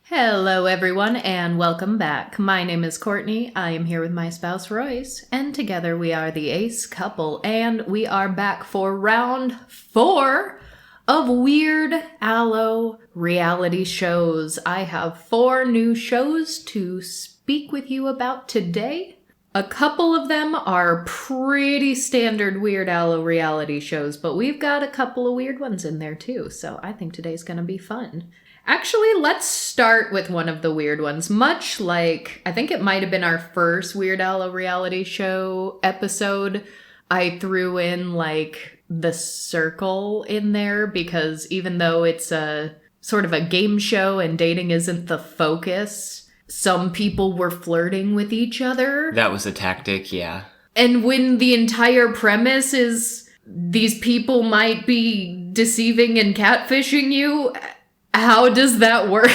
Hello, everyone, and welcome back. My name is Courtney. I am here with my spouse, Royce, and together we are the Ace Couple, and we are back for round 4 of Weird Allo reality shows. I have 4 new shows to speak with you about today. A couple of them are pretty standard Weird Allo reality shows, but we've got a couple of weird ones in there too, so I think today's gonna be fun. Actually, let's start with one of the weird ones. Much like, I think it might have been our first Weird Allo reality show episode, I threw in like The Circle in there because even though it's a sort of a game show and dating isn't the focus, some people were flirting with each other. That was a tactic, yeah. And when the entire premise is these people might be deceiving and catfishing you, how does that work?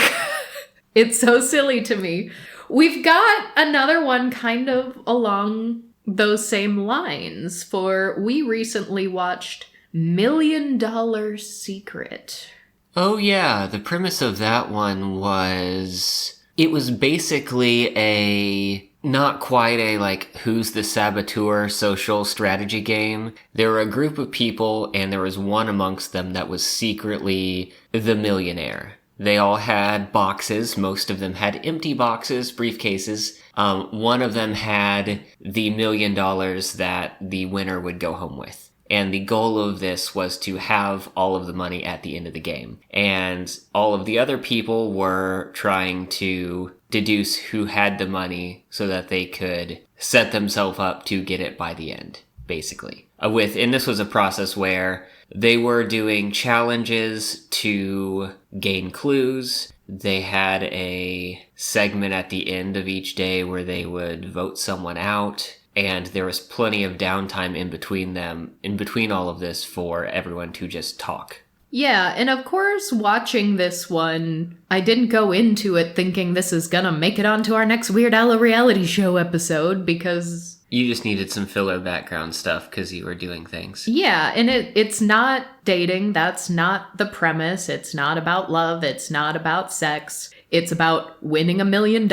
It's so silly to me. We've got another one kind of along those same lines we recently watched $1 Million Secret. Oh yeah, the premise of that one was... It was basically not quite a, like, who's the saboteur social strategy game. There were a group of people, and there was one amongst them that was secretly the millionaire. They all had boxes. Most of them had empty boxes, briefcases. One of them had the $1 million that the winner would go home with. And the goal of this was to have all of the money at the end of the game. And all of the other people were trying to deduce who had the money so that they could set themselves up to get it by the end, basically. And this was a process where they were doing challenges to gain clues. They had a segment at the end of each day where they would vote someone out. And there was plenty of downtime in between all of this for everyone to just talk. Yeah, and of course, watching this one, I didn't go into it thinking this is gonna make it onto our next Weird Allo reality show episode, because... You just needed some filler background stuff because you were doing things. Yeah, and it's not dating, that's not the premise, it's not about love, it's not about sex. It's about winning $1 million,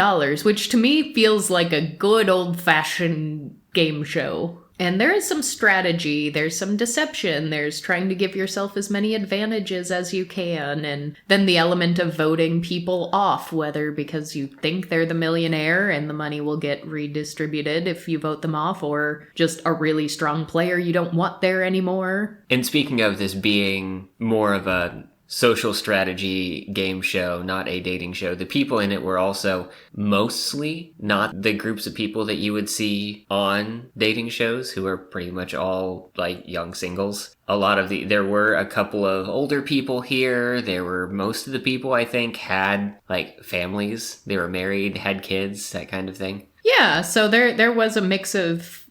which to me feels like a good old-fashioned game show. And there is some strategy, there's some deception, there's trying to give yourself as many advantages as you can, and then the element of voting people off, whether because you think they're the millionaire and the money will get redistributed if you vote them off, or just a really strong player you don't want there anymore. And speaking of this being more of a social strategy game show, not a dating show, the people in it were also mostly not the groups of people that you would see on dating shows, who are pretty much all like young singles. There were a couple of older people here. Most of the people, I think, had like families. They were married, had kids, that kind of thing. Yeah, so there was a mix of,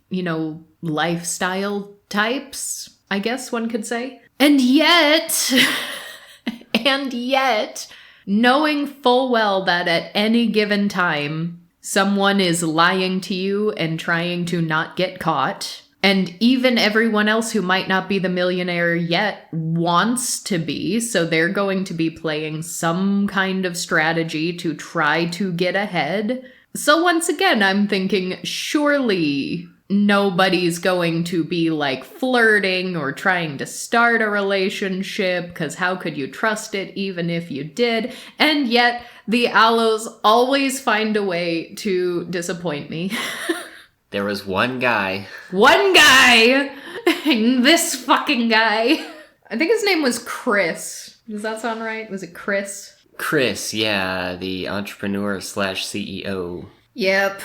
lifestyle types, I guess one could say. And yet, knowing full well that at any given time, someone is lying to you and trying to not get caught, and even everyone else who might not be the millionaire yet wants to be, so they're going to be playing some kind of strategy to try to get ahead. So once again, I'm thinking, surely nobody's going to be like flirting or trying to start a relationship, because how could you trust it even if you did? And yet the Allos always find a way to disappoint me. There was one guy. This fucking guy. I think his name was Chris. Does that sound right? Was it Chris? Chris, yeah, the entrepreneur / CEO. Yep.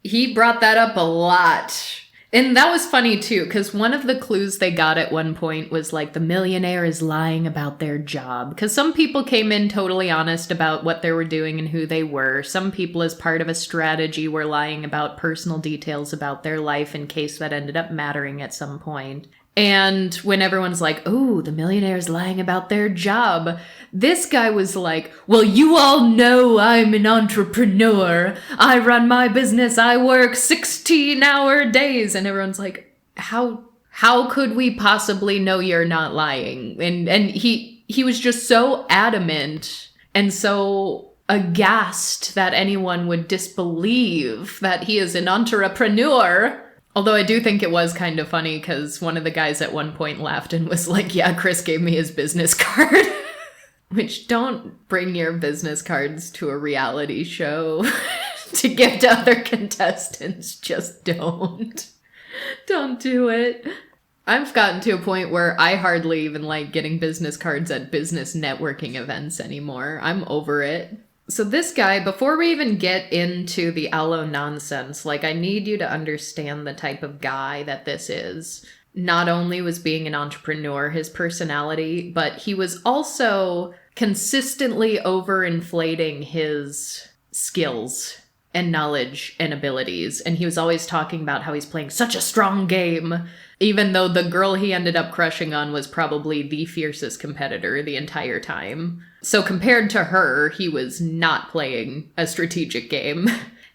He brought that up a lot. And that was funny too, because one of the clues they got at one point was like the millionaire is lying about their job. Because some people came in totally honest about what they were doing and who they were. Some people, as part of a strategy, were lying about personal details about their life in case that ended up mattering at some point. And when everyone's like, oh, the millionaire's lying about their job, this guy was like, well, you all know I'm an entrepreneur. I run my business. I work 16-hour days. And everyone's like, how could we possibly know you're not lying? And he was just so adamant and so aghast that anyone would disbelieve that he is an entrepreneur. Although I do think it was kind of funny because one of the guys at one point laughed and was like, yeah, Chris gave me his business card. Which, don't bring your business cards to a reality show to give to other contestants. Just don't. Don't do it. I've gotten to a point where I hardly even like getting business cards at business networking events anymore. I'm over it. So this guy, before we even get into the Allo nonsense, like, I need you to understand the type of guy that this is. Not only was being an entrepreneur his personality, but he was also consistently overinflating his skills and knowledge and abilities. And he was always talking about how he's playing such a strong game, even though the girl he ended up crushing on was probably the fiercest competitor the entire time. So compared to her, he was not playing a strategic game.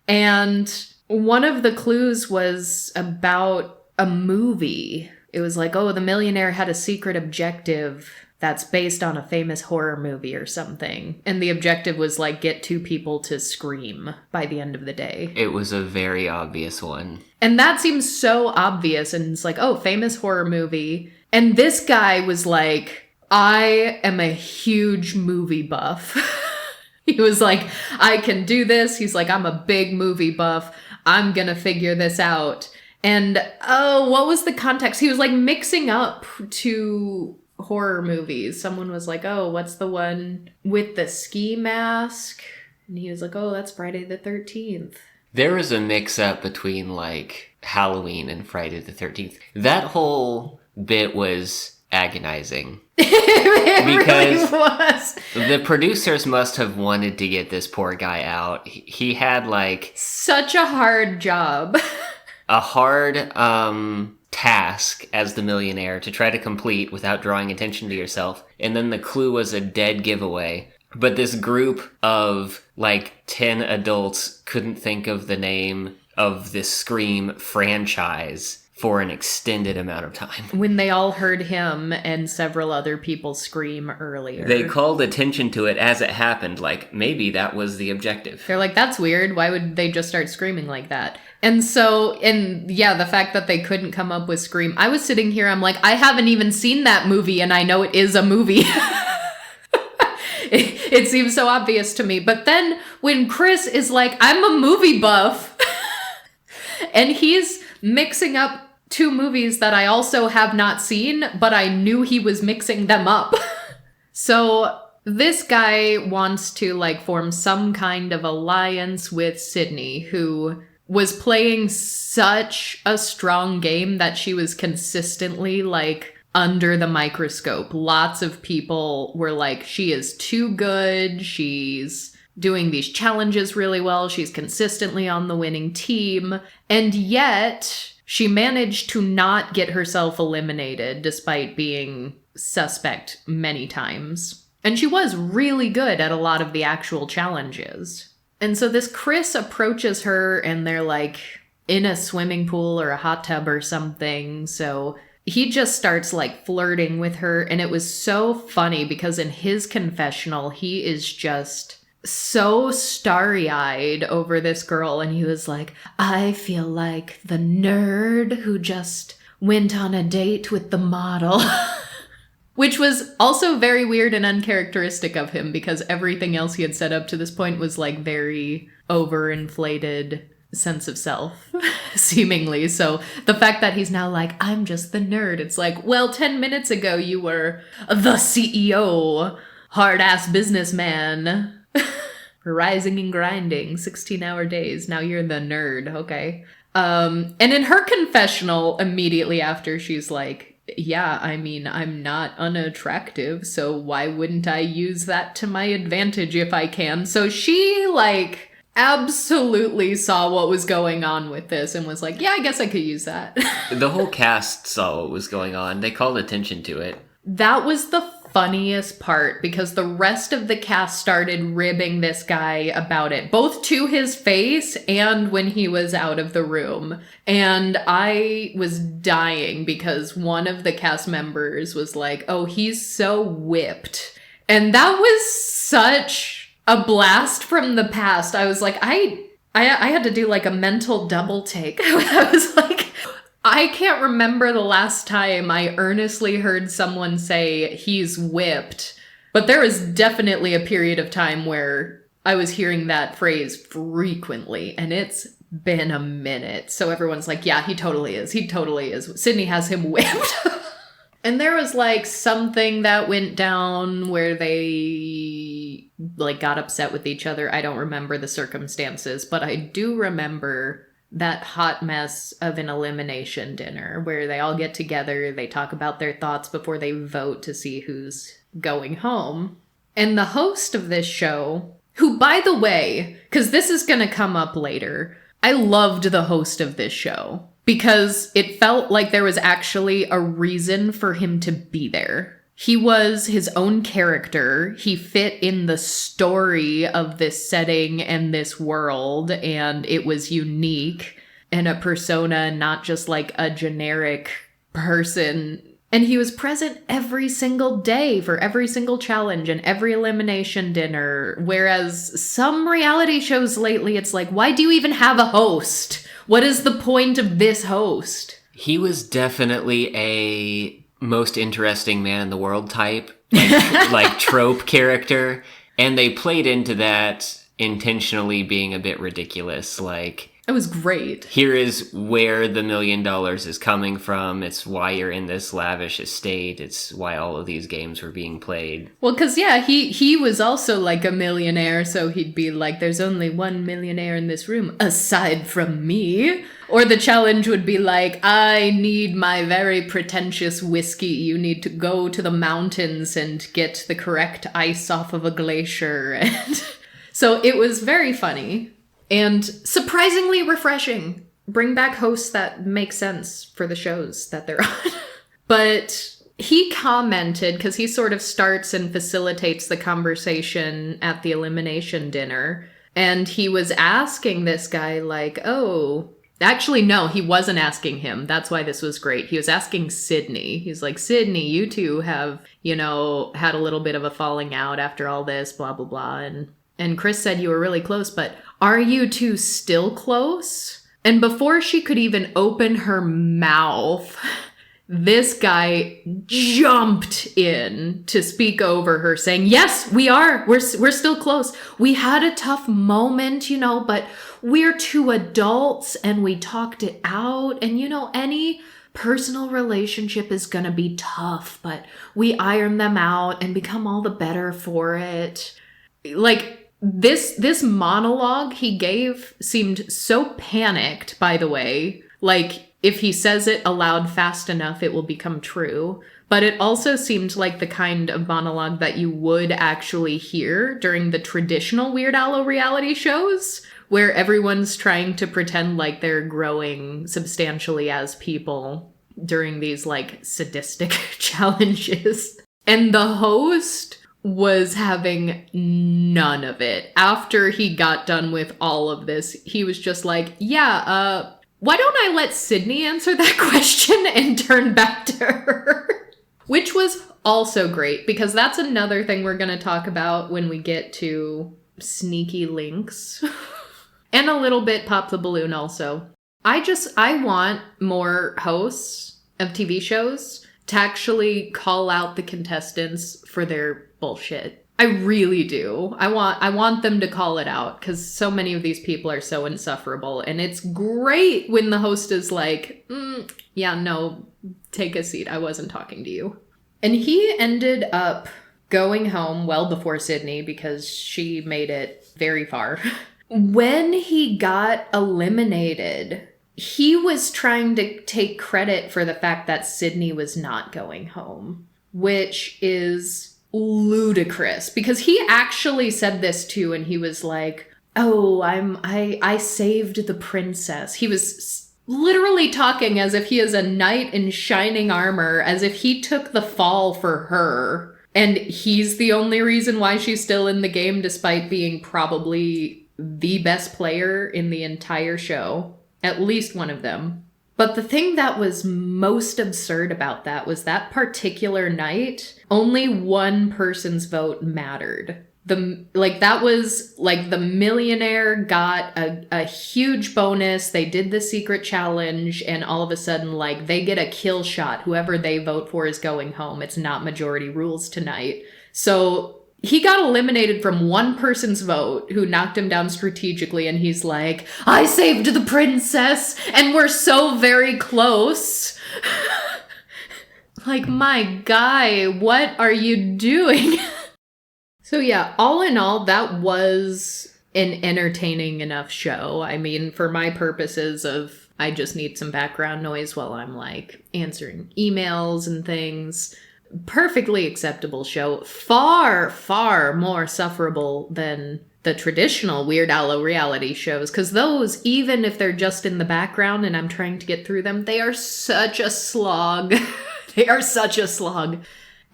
And one of the clues was about a movie. It was like, oh, the millionaire had a secret objective that's based on a famous horror movie or something. And the objective was like, get 2 people to scream by the end of the day. It was a very obvious one. And that seems so obvious. And it's like, oh, famous horror movie. And this guy was like, I am a huge movie buff. He was like, I can do this. He's like, I'm a big movie buff. I'm gonna figure this out. And, oh, what was the context? He was like mixing up 2 horror movies. Someone was like, oh, what's the one with the ski mask? And he was like, oh, that's Friday the 13th. There was a mix-up between, like, Halloween and Friday the 13th. That whole bit was agonizing. It because really was. The producers must have wanted to get this poor guy out. He had, like... such a hard job. A hard task as the millionaire to try to complete without drawing attention to yourself. And then the clue was a dead giveaway. But this group of, like, 10 adults couldn't think of the name of this Scream franchise for an extended amount of time. When they all heard him and several other people scream earlier. They called attention to it as it happened, like, maybe that was the objective. They're like, that's weird. Why would they just start screaming like that? And so, and yeah, the fact that they couldn't come up with Scream. I was sitting here, I'm like, I haven't even seen that movie, and I know it is a movie. It seems so obvious to me. But then when Chris is like, I'm a movie buff, and he's mixing up 2 movies that I also have not seen, but I knew he was mixing them up. So this guy wants to like form some kind of alliance with Sydney, who was playing such a strong game that she was consistently like under the microscope. Lots of people were like, she is too good. She's doing these challenges really well. She's consistently on the winning team. And yet she managed to not get herself eliminated despite being suspect many times. And she was really good at a lot of the actual challenges. And so this Chris approaches her and they're like in a swimming pool or a hot tub or something. So he just starts like flirting with her. And it was so funny because in his confessional, he is just so starry-eyed over this girl. And he was like, I feel like the nerd who just went on a date with the model. Which was also very weird and uncharacteristic of him because everything else he had said up to this point was like very overinflated sense of self, seemingly. So the fact that he's now like, I'm just the nerd, it's like, well, 10 minutes ago you were the CEO, hard-ass businessman, rising and grinding, 16-hour days. Now you're the nerd, okay. And in her confessional, immediately after, she's like, yeah, I mean, I'm not unattractive, so why wouldn't I use that to my advantage if I can? So she, like, absolutely saw what was going on with this and was like, yeah, I guess I could use that. The whole cast saw what was going on. They called attention to it. That was the funniest part because the rest of the cast started ribbing this guy about it, both to his face and when he was out of the room. And I was dying because one of the cast members was like, oh, he's so whipped. And that was such A blast from the past. I was like, I had to do like a mental double take. I was like, I can't remember the last time I earnestly heard someone say he's whipped, but there was definitely a period of time where I was hearing that phrase frequently, and it's been a minute. So everyone's like, yeah, he totally is. He totally is. Sydney has him whipped. And there was like something that went down where they like got upset with each other. I don't remember the circumstances, but I do remember that hot mess of an elimination dinner where they all get together, they talk about their thoughts before they vote to see who's going home. And the host of this show, who, by the way, because this is going to come up later, I loved the host of this show because it felt like there was actually a reason for him to be there. He was his own character. He fit in the story of this setting and this world, and it was unique and a persona, not just like a generic person. And he was present every single day for every single challenge and every elimination dinner. Whereas some reality shows lately, it's like, why do you even have a host? What is the point of this host? He was definitely a most interesting man in the world type, like trope character. And they played into that intentionally being a bit ridiculous. Like, it was great. Here is where the $1 million is coming from. It's why you're in this lavish estate. It's why all of these games were being played. Well, because, yeah, he was also like a millionaire, so he'd be like, there's only one millionaire in this room, aside from me. Or the challenge would be like, I need my very pretentious whiskey. You need to go to the mountains and get the correct ice off of a glacier. And so it was very funny. And surprisingly refreshing. Bring back hosts that make sense for the shows that they're on. But he commented, because he sort of starts and facilitates the conversation at the elimination dinner. And he was asking this guy like, oh, actually, no, he wasn't asking him. That's why this was great. He was asking Sydney. He's like, Sydney, you two have, had a little bit of a falling out after all this, blah, blah, blah. And Chris said you were really close, but are you two still close? And before she could even open her mouth, this guy jumped in to speak over her, saying, yes, we are. We're still close. We had a tough moment, but we're two adults and we talked it out. And, any personal relationship is going to be tough, but we iron them out and become all the better for it. Like, this monologue he gave seemed so panicked, by the way. Like, if he says it aloud fast enough, it will become true. But it also seemed like the kind of monologue that you would actually hear during the traditional Weird Allo reality shows, where everyone's trying to pretend like they're growing substantially as people during these, like, sadistic challenges. And the host was having none of it. After he got done with all of this, he was just like, yeah, why don't I let Sydney answer that question and turn back to her? Which was also great, because that's another thing we're going to talk about when we get to sneaky links. And a little bit Pop the Balloon also. I want more hosts of TV shows to actually call out the contestants for their bullshit. I really do. I want them to call it out, because so many of these people are so insufferable. And it's great when the host is like, yeah, no, take a seat. I wasn't talking to you. And he ended up going home well before Sydney, because she made it very far. When he got eliminated, he was trying to take credit for the fact that Sydney was not going home, which is ludicrous, because he actually said this too, and he was like, oh, I saved the princess. He was literally talking as if he is a knight in shining armor, as if he took the fall for her, and he's the only reason why she's still in the game, despite being probably the best player in the entire show. At least one of them. But the thing that was most absurd about that was that particular night, only one person's vote mattered. that was like the millionaire got a huge bonus. They did the secret challenge, and all of a sudden, like, they get a kill shot. Whoever they vote for is going home. It's not majority rules tonight. So he got eliminated from one person's vote who knocked him down strategically, and he's like, I saved the princess, and we're so very close. Like, my guy, what are you doing? So yeah, all in all, that was an entertaining enough show. I mean, for my purposes of, I just need some background noise while I'm like answering emails and things. Perfectly acceptable show. Far, far more sufferable than the traditional Weird Allo reality shows. Because those, even if they're just in the background and I'm trying to get through them, they are such a slog. They are such a slog.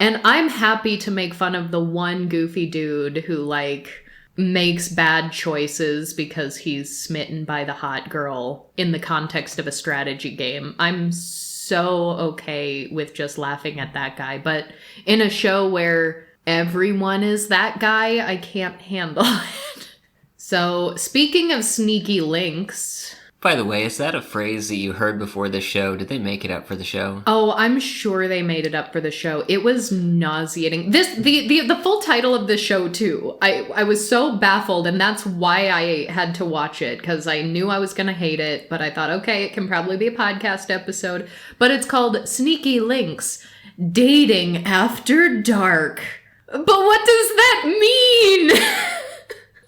And I'm happy to make fun of the one goofy dude who, like, makes bad choices because he's smitten by the hot girl in the context of a strategy game. I'm so okay with just laughing at that guy. But in a show where everyone is that guy, I can't handle it. So, speaking of sneaky links... By the way, is that a phrase that you heard before the show? Did they make it up for the show? Oh, I'm sure they made it up for the show. It was nauseating. The full title of the show, too. I was so baffled, and that's why I had to watch it, because I knew I was going to hate it, but I thought, okay, it can probably be a podcast episode. But it's called Sneaky Links, Dating After Dark. But what does that mean?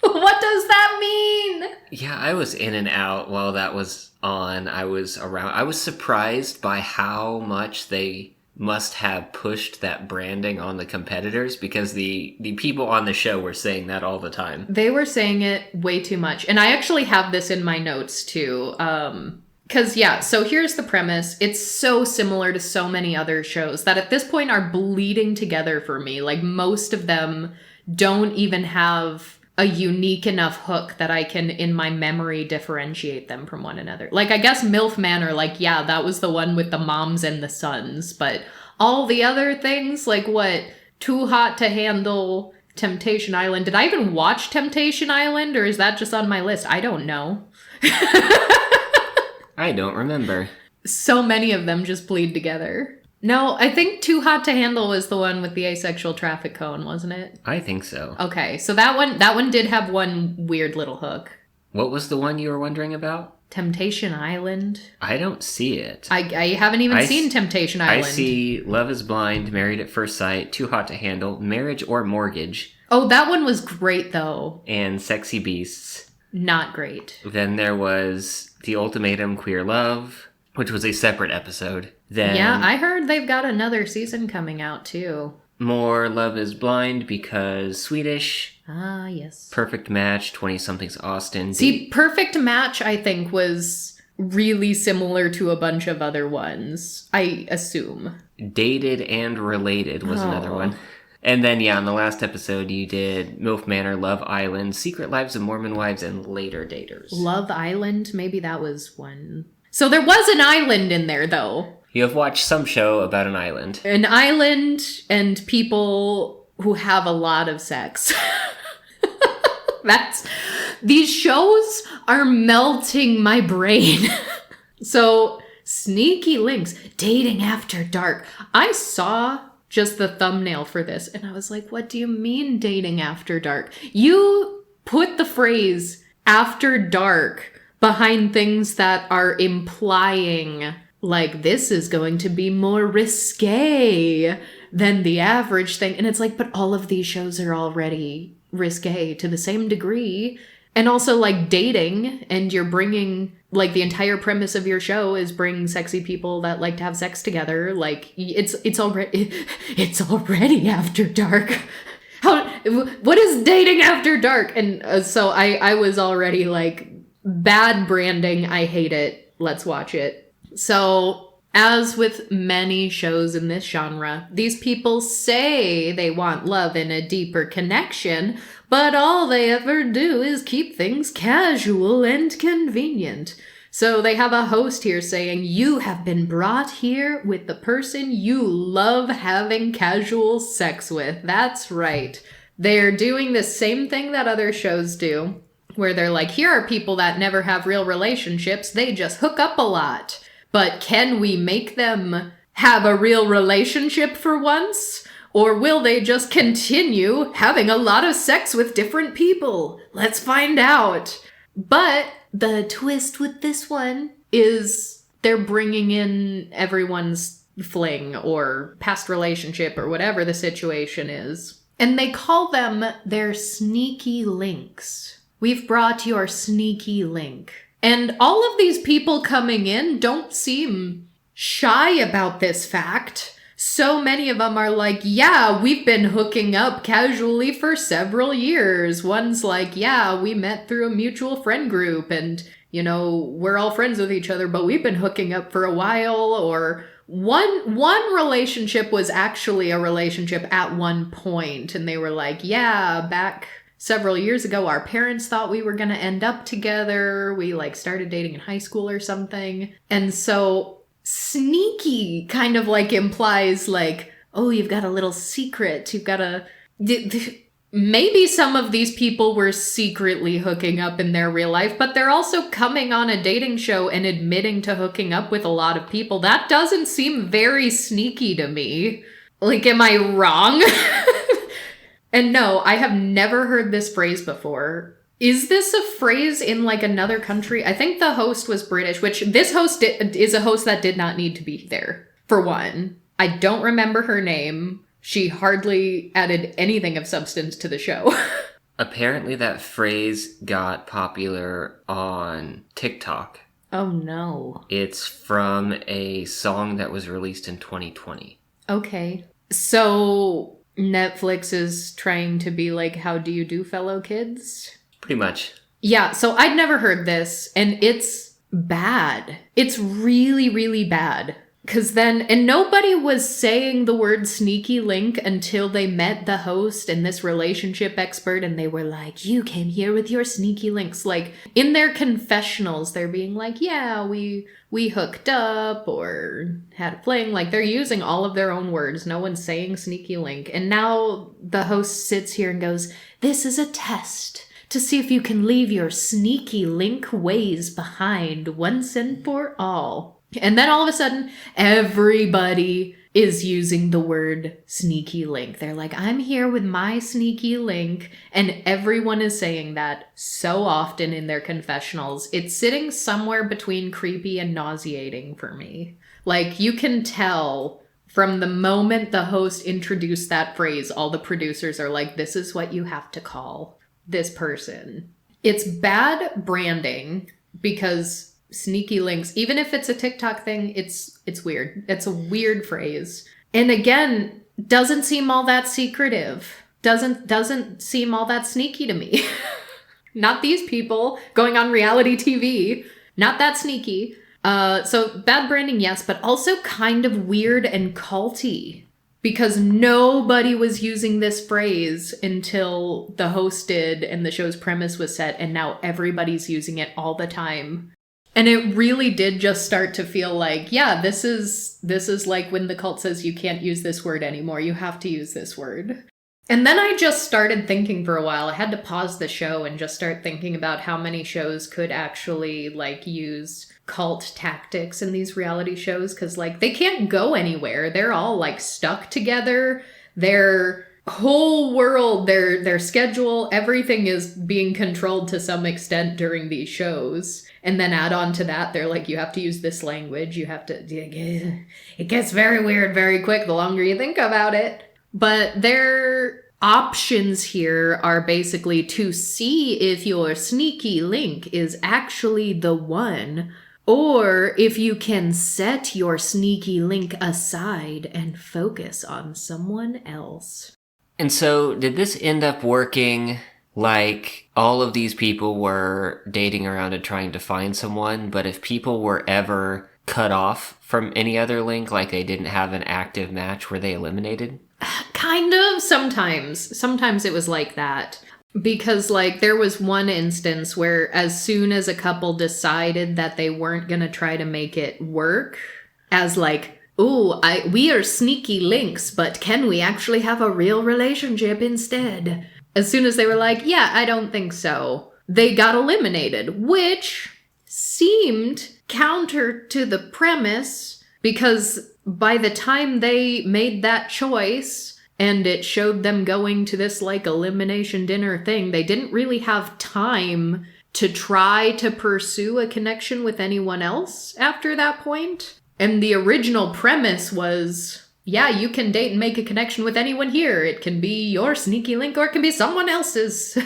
What does that mean? Yeah, I was in and out while that was on. I was around. I was surprised by how much they must have pushed that branding on the competitors, because the people on the show were saying that all the time. They were saying it way too much. And I actually have this in my notes too. Because, yeah, so here's the premise. It's so similar to so many other shows that at this point are bleeding together for me. Like, most of them don't even have a unique enough hook that I can, in my memory, differentiate them from one another. Like, I guess MILF Manor, like, yeah, that was the one with the moms and the sons, but all the other things, like, what, Too Hot to Handle, Temptation Island. Did I even watch Temptation Island, or is that just on my list? I don't know. I don't remember. So many of them just bleed together. No, I think Too Hot to Handle was the one with the asexual traffic cone, wasn't it? I think so. Okay, so that one did have one weird little hook. What was the one you were wondering about? Temptation Island. I don't see it. I haven't even seen Temptation Island. I see Love is Blind, Married at First Sight, Too Hot to Handle, Marriage or Mortgage. Oh, that one was great, though. And Sexy Beasts. Not great. Then there was The Ultimatum, Queer Love, which was a separate episode. Then yeah, I heard they've got another season coming out, too. More Love is Blind because Swedish. Ah, yes. Perfect Match, 20-somethings Austin. See, Perfect Match, I think, was really similar to a bunch of other ones, I assume. Dated and Related was another one. And then, yeah, on the last episode, you did MILF Manor, Love Island, Secret Lives of Mormon Wives, and Later Daters. Love Island? Maybe that was one. So there was an island in there, though. You have watched some show about an island. An island and people who have a lot of sex. These shows are melting my brain. So, Sneaky Links, Dating After Dark. I saw just the thumbnail for this, and I was like, what do you mean dating after dark? You put the phrase after dark behind things that are implying, like, this is going to be more risque than the average thing. And it's like, but all of these shows are already risque to the same degree. And also, like, dating, and you're bringing, like, the entire premise of your show is bring sexy people that like to have sex together. Like, it's already after dark. What is dating after dark? And so I was already like, bad branding, I hate it. Let's watch it. So, as with many shows in this genre, these people say they want love and a deeper connection, but all they ever do is keep things casual and convenient. So they have a host here saying, you have been brought here with the person you love having casual sex with. That's right. they're doing the same thing that other shows do, where they're like, here are people that never have real relationships, they just hook up a lot. But can we make them have a real relationship for once? Or will they just continue having a lot of sex with different people? Let's find out. But the twist with this one is they're bringing in everyone's fling or past relationship or whatever the situation is. And they call them their sneaky links. We've brought your sneaky link. And all of these people coming in don't seem shy about this fact. So many of them are like, yeah, we've been hooking up casually for several years. One's like, yeah, we met through a mutual friend group and, you know, we're all friends with each other, but we've been hooking up for a while. Or one relationship was actually a relationship at one point, and they were like, yeah, back several years ago, our parents thought we were going to end up together. We like started dating in high school or something. And so sneaky kind of like implies like, oh, you've got a little secret. You've got a... Maybe some of these people were secretly hooking up in their real life, but they're also coming on a dating show and admitting to hooking up with a lot of people. That doesn't seem very sneaky to me. Like, am I wrong? And no, I have never heard this phrase before. Is this a phrase in like another country? I think the host was British, which this host is a host that did not need to be there, for one. I don't remember her name. She hardly added anything of substance to the show. Apparently that phrase got popular on TikTok. Oh no. It's from a song that was released in 2020. Okay. So Netflix is trying to be like, how do you do, fellow kids? Pretty much. Yeah, so I'd never heard this, and it's bad. It's really, really bad. And nobody was saying the word sneaky link until they met the host and this relationship expert, and they were like, you came here with your sneaky links. Like, in their confessionals, they're being like, yeah, we hooked up or had a fling. Like, they're using all of their own words. No one's saying sneaky link. And now the host sits here and goes, this is a test to see if you can leave your sneaky link ways behind once and for all. And then all of a sudden, everybody is using the word sneaky link. They're like, I'm here with my sneaky link. And everyone is saying that so often in their confessionals. It's sitting somewhere between creepy and nauseating for me. Like, you can tell from the moment the host introduced that phrase, all the producers are like, this is what you have to call this person. It's bad branding because sneaky links, even if it's a TikTok thing, it's weird. It's a weird phrase. And again, doesn't seem all that secretive. Doesn't seem all that sneaky to me. Not these people going on reality TV. Not that sneaky. So bad branding, yes, but also kind of weird and culty. Because nobody was using this phrase until the host did and the show's premise was set, and now everybody's using it all the time. And it really did just start to feel like, yeah, this is like when the cult says you can't use this word anymore. You have to use this word. And then I just started thinking for a while. I had to pause the show and just start thinking about how many shows could actually like use cult tactics in these reality shows. Because like they can't go anywhere. They're all like stuck together. Their whole world, their schedule, everything is being controlled to some extent during these shows. And then add on to that, they're like, you have to use this language. You have to... It gets very weird very quick the longer you think about it. But their options here are basically to see if your sneaky link is actually the one, or if you can set your sneaky link aside and focus on someone else. And so, did this end up working? Like, all of these people were dating around and trying to find someone, but if people were ever cut off from any other link, like they didn't have an active match, were they eliminated? Kind of, sometimes. Sometimes it was like that. Because, like, there was one instance where as soon as a couple decided that they weren't going to try to make it work, as like, ooh, we are sneaky links, but can we actually have a real relationship instead? As soon as they were like, yeah, I don't think so, they got eliminated, which seemed counter to the premise, because by the time they made that choice and it showed them going to this like elimination dinner thing, they didn't really have time to try to pursue a connection with anyone else after that point. And the original premise was, yeah, you can date and make a connection with anyone here. It can be your sneaky link or it can be someone else's.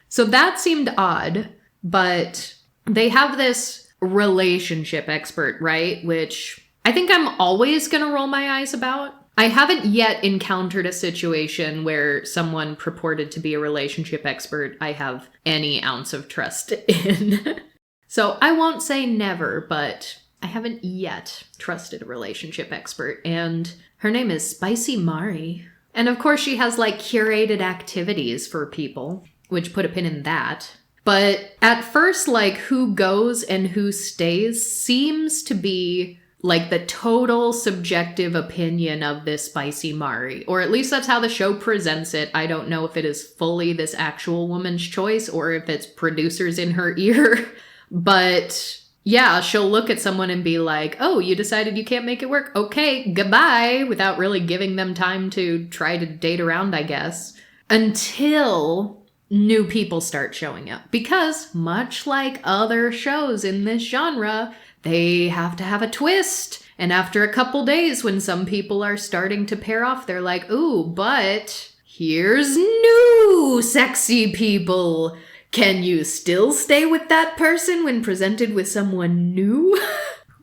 So that seemed odd, but they have this relationship expert, right? Which I think I'm always going to roll my eyes about. I haven't yet encountered a situation where someone purported to be a relationship expert I have any ounce of trust in. So I won't say never, but I haven't yet trusted a relationship expert. And her name is Spicy Mari. And of course she has like curated activities for people, which put a pin in that. But at first, like who goes and who stays seems to be like the total subjective opinion of this Spicy Mari, or at least that's how the show presents it. I don't know if it is fully this actual woman's choice or if it's producers in her ear, but yeah, she'll look at someone and be like, oh, you decided you can't make it work? Okay, goodbye, without really giving them time to try to date around, I guess, until new people start showing up. Because much like other shows in this genre, they have to have a twist. And after a couple days, when some people are starting to pair off, they're like, ooh, but here's new sexy people. Can you still stay with that person when presented with someone new?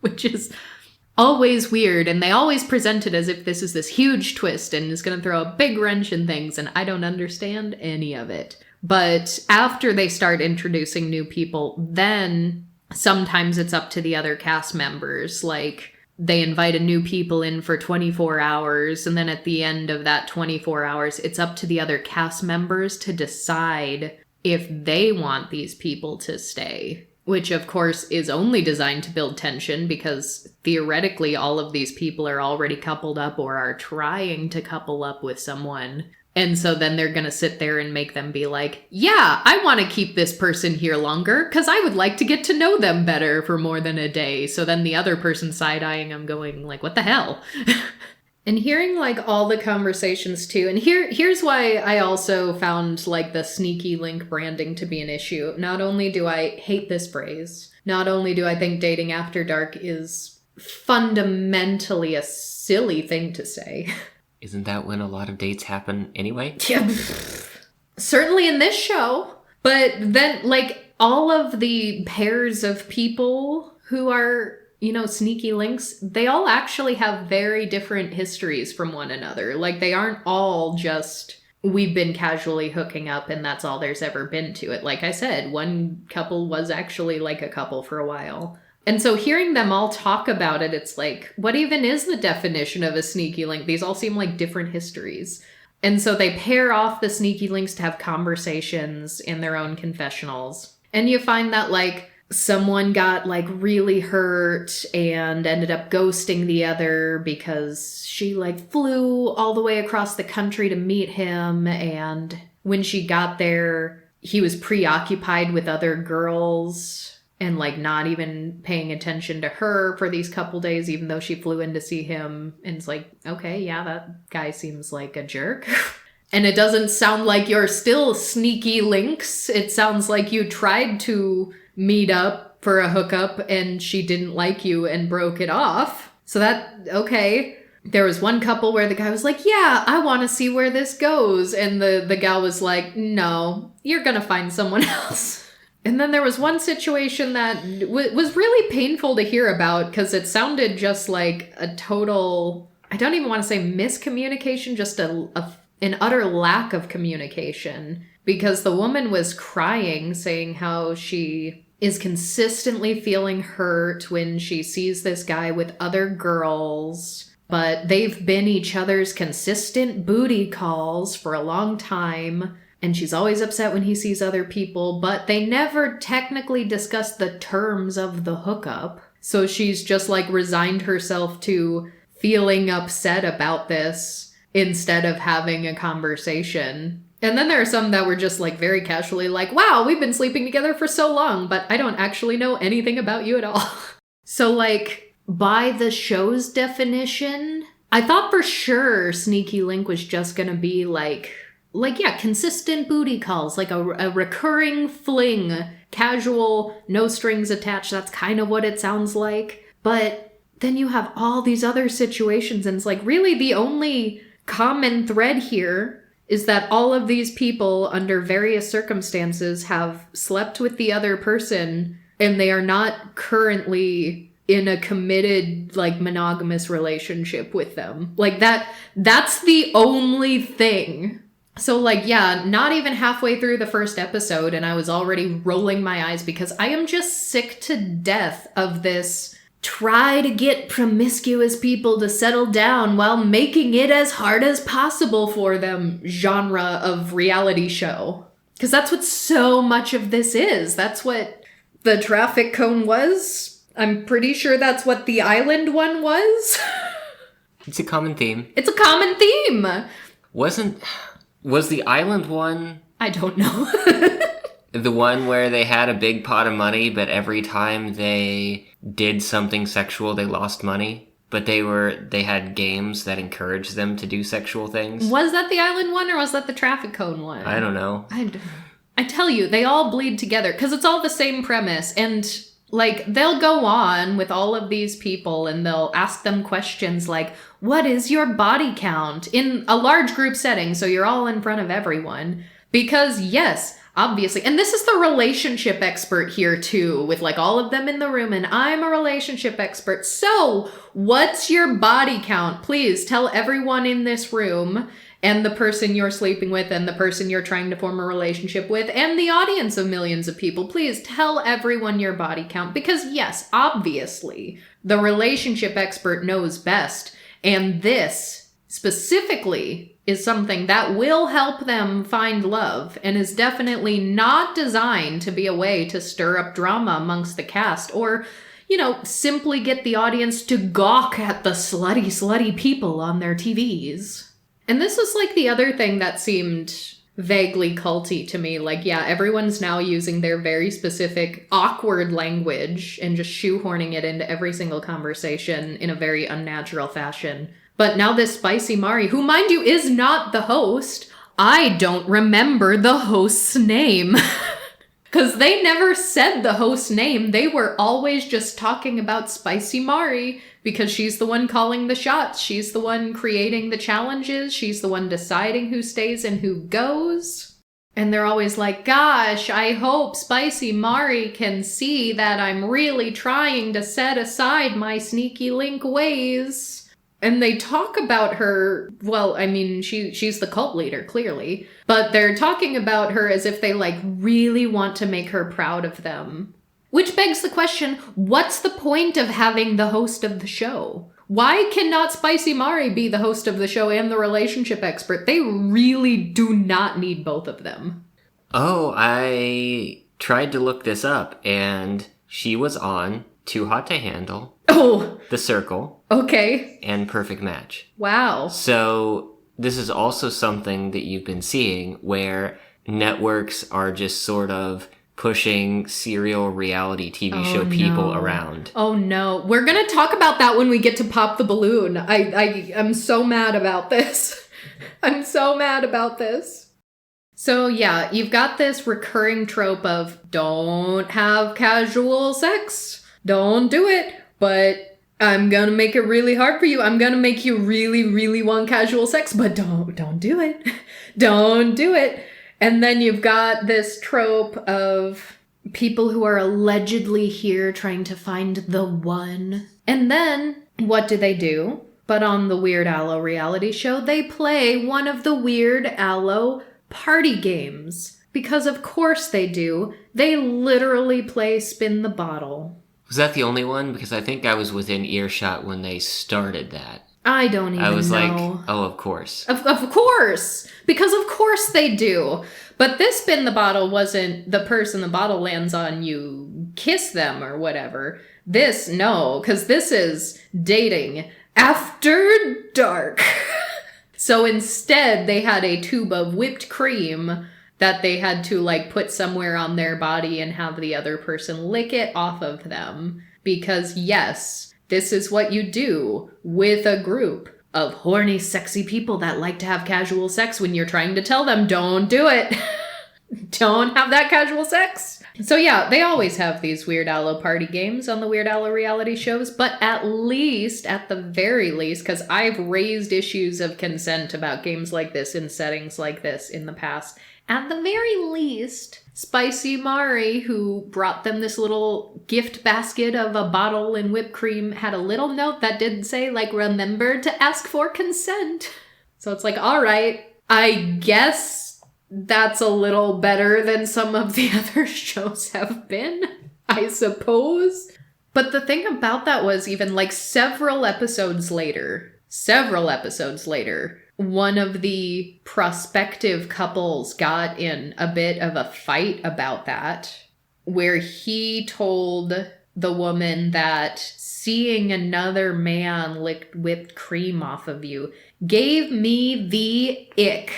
Which is always weird. And they always present it as if this is this huge twist and is going to throw a big wrench in things. And I don't understand any of it. But after they start introducing new people, then sometimes it's up to the other cast members. Like, they invite a new people in for 24 hours, and then at the end of that 24 hours, it's up to the other cast members to decide if they want these people to stay. Which, of course, is only designed to build tension, because theoretically all of these people are already coupled up or are trying to couple up with someone. And so then they're going to sit there and make them be like, yeah, I want to keep this person here longer because I would like to get to know them better for more than a day. So then the other person side-eyeing them going like, what the hell? And hearing like all the conversations too. And here's why I also found like the sneaky link branding to be an issue. Not only do I hate this phrase, not only do I think dating after dark is fundamentally a silly thing to say. Isn't that when a lot of dates happen anyway? Yeah, certainly in this show. But then, like, all of the pairs of people who are, you know, sneaky links, they all actually have very different histories from one another. Like, they aren't all just, we've been casually hooking up and that's all there's ever been to it. Like I said, one couple was actually like a couple for a while. And so hearing them all talk about it, it's like, what even is the definition of a sneaky link? These all seem like different histories. And so they pair off the sneaky links to have conversations in their own confessionals. And you find that, like, someone got, like, really hurt and ended up ghosting the other because she, like, flew all the way across the country to meet him. And when she got there, he was preoccupied with other girls and, like, not even paying attention to her for these couple days, even though she flew in to see him. And it's like, okay, yeah, that guy seems like a jerk. And it doesn't sound like you're still sneaky links. It sounds like you tried to meet up for a hookup and she didn't like you and broke it off. So that, okay. There was one couple where the guy was like, yeah, I want to see where this goes. And the gal was like, no, you're going to find someone else. And then there was one situation that was really painful to hear about because it sounded just like a total, I don't even want to say miscommunication, just an utter lack of communication. Because the woman was crying, saying how she is consistently feeling hurt when she sees this guy with other girls. But they've been each other's consistent booty calls for a long time. And she's always upset when he sees other people, but they never technically discuss the terms of the hookup. So she's just like resigned herself to feeling upset about this instead of having a conversation. And then there are some that were just like very casually like, wow, we've been sleeping together for so long, but I don't actually know anything about you at all. So like, by the show's definition, I thought for sure Sneaky Link was just gonna be like yeah, consistent booty calls, like a recurring fling, casual, no strings attached. That's kind of what it sounds like. But then you have all these other situations, and it's like, really the only common thread here is that all of these people, under various circumstances, have slept with the other person, and they are not currently in a committed, like, monogamous relationship with them. Like, that's the only thing. So, like, yeah, not even halfway through the first episode, and I was already rolling my eyes because I am just sick to death of this try to get promiscuous people to settle down while making it as hard as possible for them genre of reality show. Because that's what so much of this is. That's what the traffic cone was. I'm pretty sure that's what the island one was. It's a common theme. It's a common theme! Was the island one... I don't know. The one where they had a big pot of money, but every time they did something sexual, they lost money? But they had games that encouraged them to do sexual things? Was that the island one, or was that the traffic cone one? I don't know. I tell you, they all bleed together, because it's all the same premise, and... like, they'll go on with all of these people and they'll ask them questions like, what is your body count? In a large group setting, so you're all in front of everyone. Because, yes, obviously, and this is the relationship expert here too, with like all of them in the room, and I'm a relationship expert. So, what's your body count? Please tell everyone in this room, and the person you're sleeping with, and the person you're trying to form a relationship with, and the audience of millions of people, please tell everyone your body count. Because yes, obviously, the relationship expert knows best, and this, specifically, is something that will help them find love, and is definitely not designed to be a way to stir up drama amongst the cast, or, you know, simply get the audience to gawk at the slutty people on their TVs. And this was like the other thing that seemed vaguely culty to me. Like, yeah, everyone's now using their very specific awkward language and just shoehorning it into every single conversation in a very unnatural fashion. But now this Spicy Mari, who, mind you, is not the host, I don't remember the host's name. Because they never said the host's name. They were always just talking about Spicy Mari because she's the one calling the shots. She's the one creating the challenges. She's the one deciding who stays and who goes. And they're always like, gosh, I hope Spicy Mari can see that I'm really trying to set aside my Sneaky Link ways. And they talk about her, well, I mean, she's the cult leader, clearly. But they're talking about her as if they, like, really want to make her proud of them. Which begs the question, what's the point of having the host of the show? Why cannot Spicy Mari be the host of the show and the relationship expert? They really do not need both of them. Oh, I tried to look this up, and she was on Too Hot to Handle. Oh! The Circle. Okay. And Perfect Match. Wow. So this is also something that you've been seeing where networks are just sort of pushing serial reality TV show people around. Oh no. We're gonna talk about that when we get to Pop the Balloon. I'm so mad about this. I'm so mad about this. So yeah, you've got this recurring trope of don't have casual sex. Don't do it. But I'm gonna make it really hard for you. I'm gonna make you really, really want casual sex, but don't do it. Don't do it. And then you've got this trope of people who are allegedly here trying to find the one. And then, what do? But on the Weird Allo reality show, they play one of the Weird Allo party games. Because of course they do. They literally play Spin the Bottle. Was that the only one? Because I think I was within earshot when they started that. I don't even know. I was like, oh, of course. Of course! Because of course they do. But this Spin the Bottle wasn't the person the bottle lands on, you kiss them or whatever. This, no, because this is dating. after dark. So instead, they had a tube of whipped cream that they had to like put somewhere on their body and have the other person lick it off of them. Because yes, this is what you do with a group of horny, sexy people that like to have casual sex when you're trying to tell them, don't do it. Don't have that casual sex. So yeah, they always have these Weird Allo party games on the Weird Allo reality shows, but at the very least, because I've raised issues of consent about games like this in settings like this in the past, at the very least, Spicy Mari, who brought them this little gift basket of a bottle and whipped cream, had a little note that did say, like, remember to ask for consent. So it's like, all right, I guess that's a little better than some of the other shows have been, I suppose. But the thing about that was even like several episodes later, one of the prospective couples got in a bit of a fight about that, where he told the woman that seeing another man lick whipped cream off of you gave me the ick,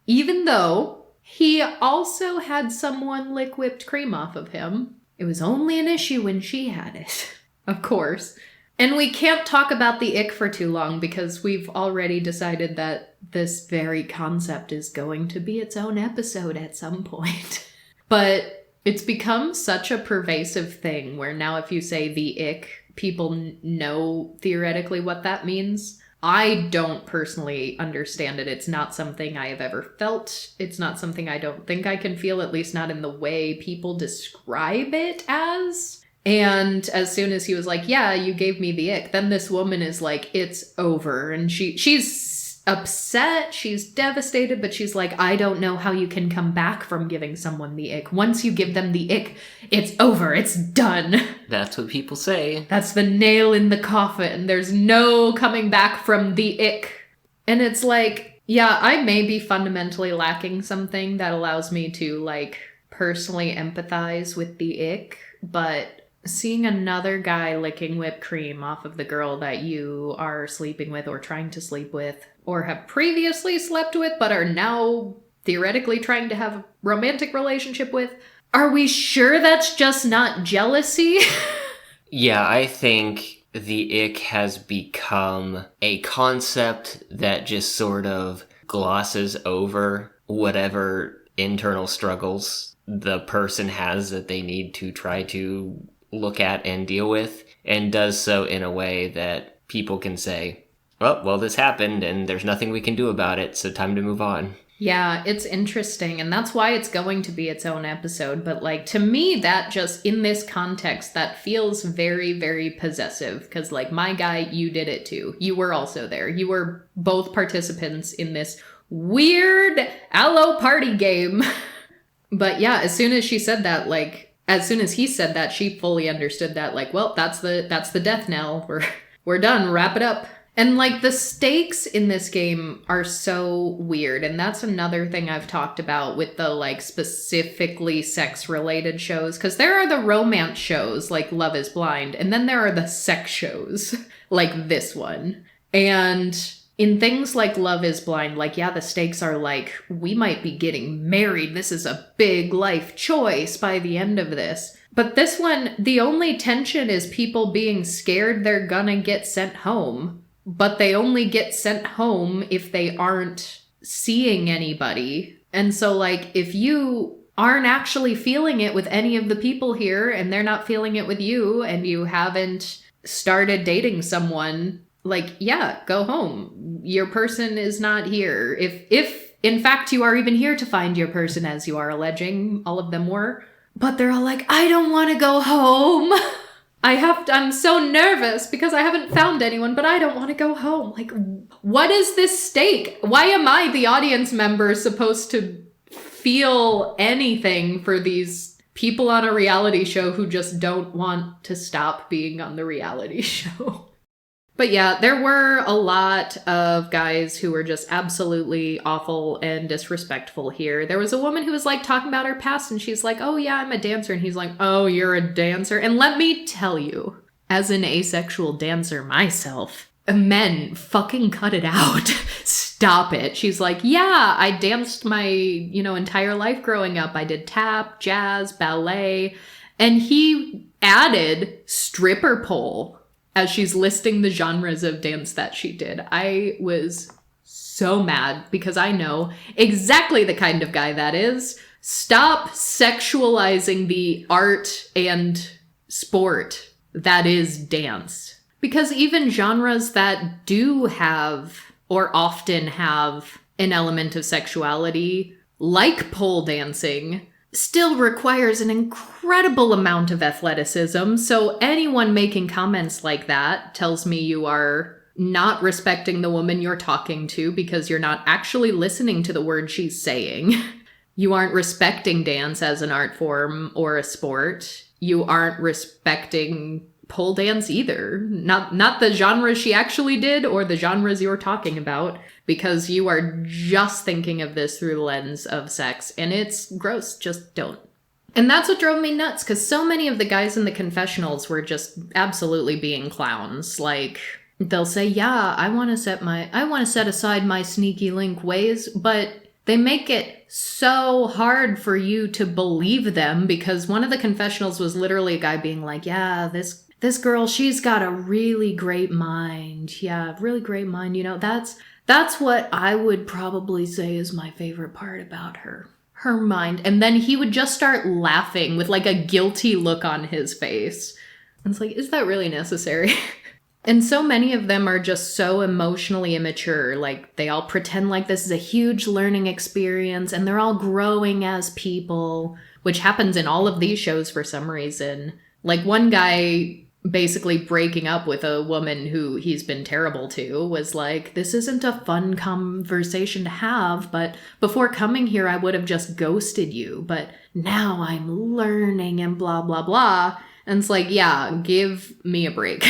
even though he also had someone lick whipped cream off of him. It was only an issue when she had it, of course. And we can't talk about the ick for too long because we've already decided that this very concept is going to be its own episode at some point. But it's become such a pervasive thing where now if you say the ick, people know theoretically what that means. I don't personally understand it. It's not something I have ever felt. It's not something I don't think I can feel, at least not in the way people describe it as. And as soon as he was like, yeah, you gave me the ick, then this woman is like, it's over. And she's upset, she's devastated, but she's like, I don't know how you can come back from giving someone the ick. Once you give them the ick, it's over, it's done. That's what people say. That's the nail in the coffin. There's no coming back from the ick. And it's like, yeah, I may be fundamentally lacking something that allows me to, like, personally empathize with the ick, but seeing another guy licking whipped cream off of the girl that you are sleeping with or trying to sleep with or have previously slept with but are now theoretically trying to have a romantic relationship with, are we sure that's just not jealousy? Yeah, I think the ick has become a concept that just sort of glosses over whatever internal struggles the person has that they need to try to look at and deal with, and does so in a way that people can say, oh, well, this happened and there's nothing we can do about it, so time to move on. Yeah, it's interesting, and that's why it's going to be its own episode, but like, to me, that just, in this context, that feels very, very possessive, because like, my guy, you did it too. You were also there. You were both participants in this weird Allo party game. But yeah, as soon as she said that, like, as soon as he said that, she fully understood that, like, well, that's the death knell. We're done. Wrap it up. And like, the stakes in this game are so weird. And that's another thing I've talked about with the like specifically sex related shows. Cause there are the romance shows like Love is Blind. And then there are the sex shows like this one. And in things like Love is Blind, like, yeah, the stakes are like, we might be getting married. This is a big life choice by the end of this. But this one, the only tension is people being scared they're gonna get sent home. But they only get sent home if they aren't seeing anybody. And so, like, if you aren't actually feeling it with any of the people here, and they're not feeling it with you, and you haven't started dating someone, like, yeah, go home. Your person is not here. If in fact you are even here to find your person, as you are alleging all of them were. But they're all like, I don't want to go home. I'm so nervous because I haven't found anyone, but I don't want to go home. Like, what is this stake? Why am I, the audience member, supposed to feel anything for these people on a reality show who just don't want to stop being on the reality show? But yeah, there were a lot of guys who were just absolutely awful and disrespectful here. There was a woman who was like talking about her past and she's like, oh yeah, I'm a dancer. And he's like, oh, you're a dancer. And let me tell you, as an asexual dancer myself, Men, fucking cut it out. Stop it. She's like, yeah, I danced my, entire life growing up. I did tap, jazz, ballet. And he added stripper pole as she's listing the genres of dance that she did. I was so mad because I know exactly the kind of guy that is. Stop sexualizing the art and sport that is dance. Because even genres that do have or often have an element of sexuality, like pole dancing, still requires an incredible amount of athleticism. So anyone making comments like that tells me you are not respecting the woman you're talking to because you're not actually listening to the words she's saying. You aren't respecting dance as an art form or a sport. You aren't respecting pole dance either. Not the genres she actually did or the genres you're talking about, because you are just thinking of this through the lens of sex, and it's gross. Just don't. And that's what drove me nuts, because so many of the guys in the confessionals were just absolutely being clowns. Like, they'll say, yeah, I want to set aside my sneaky link ways, but they make it so hard for you to believe them, because one of the confessionals was literally a guy being like, yeah, this girl, she's got a really great mind. Yeah, really great mind. That's what I would probably say is my favorite part about her. Her mind. And then he would just start laughing with like a guilty look on his face. And it's like, is that really necessary? And so many of them are just so emotionally immature. Like, they all pretend like this is a huge learning experience and they're all growing as people, which happens in all of these shows for some reason. Like, one guy basically breaking up with a woman who he's been terrible to was like, this isn't a fun conversation to have, but before coming here, I would have just ghosted you. But now I'm learning and blah, blah, blah. And it's like, yeah, give me a break.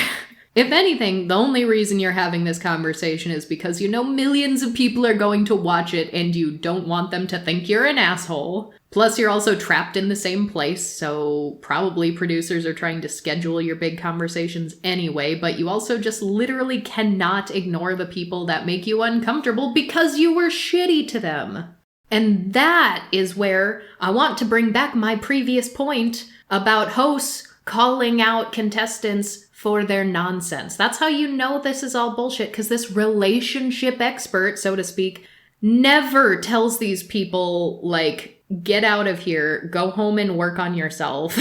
If anything, the only reason you're having this conversation is because you know millions of people are going to watch it and you don't want them to think you're an asshole. Plus, you're also trapped in the same place, so probably producers are trying to schedule your big conversations anyway, but you also just literally cannot ignore the people that make you uncomfortable because you were shitty to them. And that is where I want to bring back my previous point about hosts calling out contestants for their nonsense. That's how you know this is all bullshit, because this relationship expert, so to speak, never tells these people, like, get out of here, go home and work on yourself,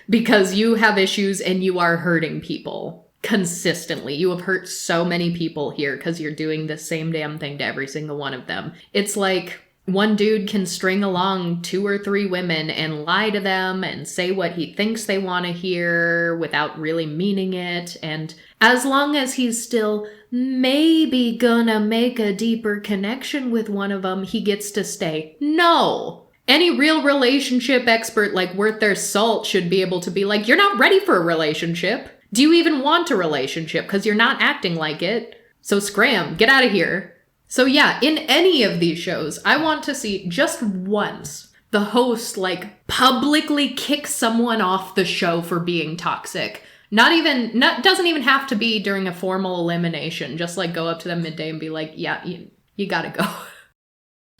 because you have issues and you are hurting people consistently. You have hurt so many people here because you're doing the same damn thing to every single one of them. It's like, one dude can string along 2 or 3 women and lie to them and say what he thinks they want to hear without really meaning it. And as long as he's still maybe gonna make a deeper connection with one of them, he gets to stay. No! Any real relationship expert, like, worth their salt should be able to be like, you're not ready for a relationship. Do you even want a relationship? Because you're not acting like it. So scram, get out of here. So yeah, in any of these shows, I want to see just once the host, like, publicly kick someone off the show for being toxic. Doesn't even have to be during a formal elimination. Just, like, go up to them midday and be like, yeah, you gotta go.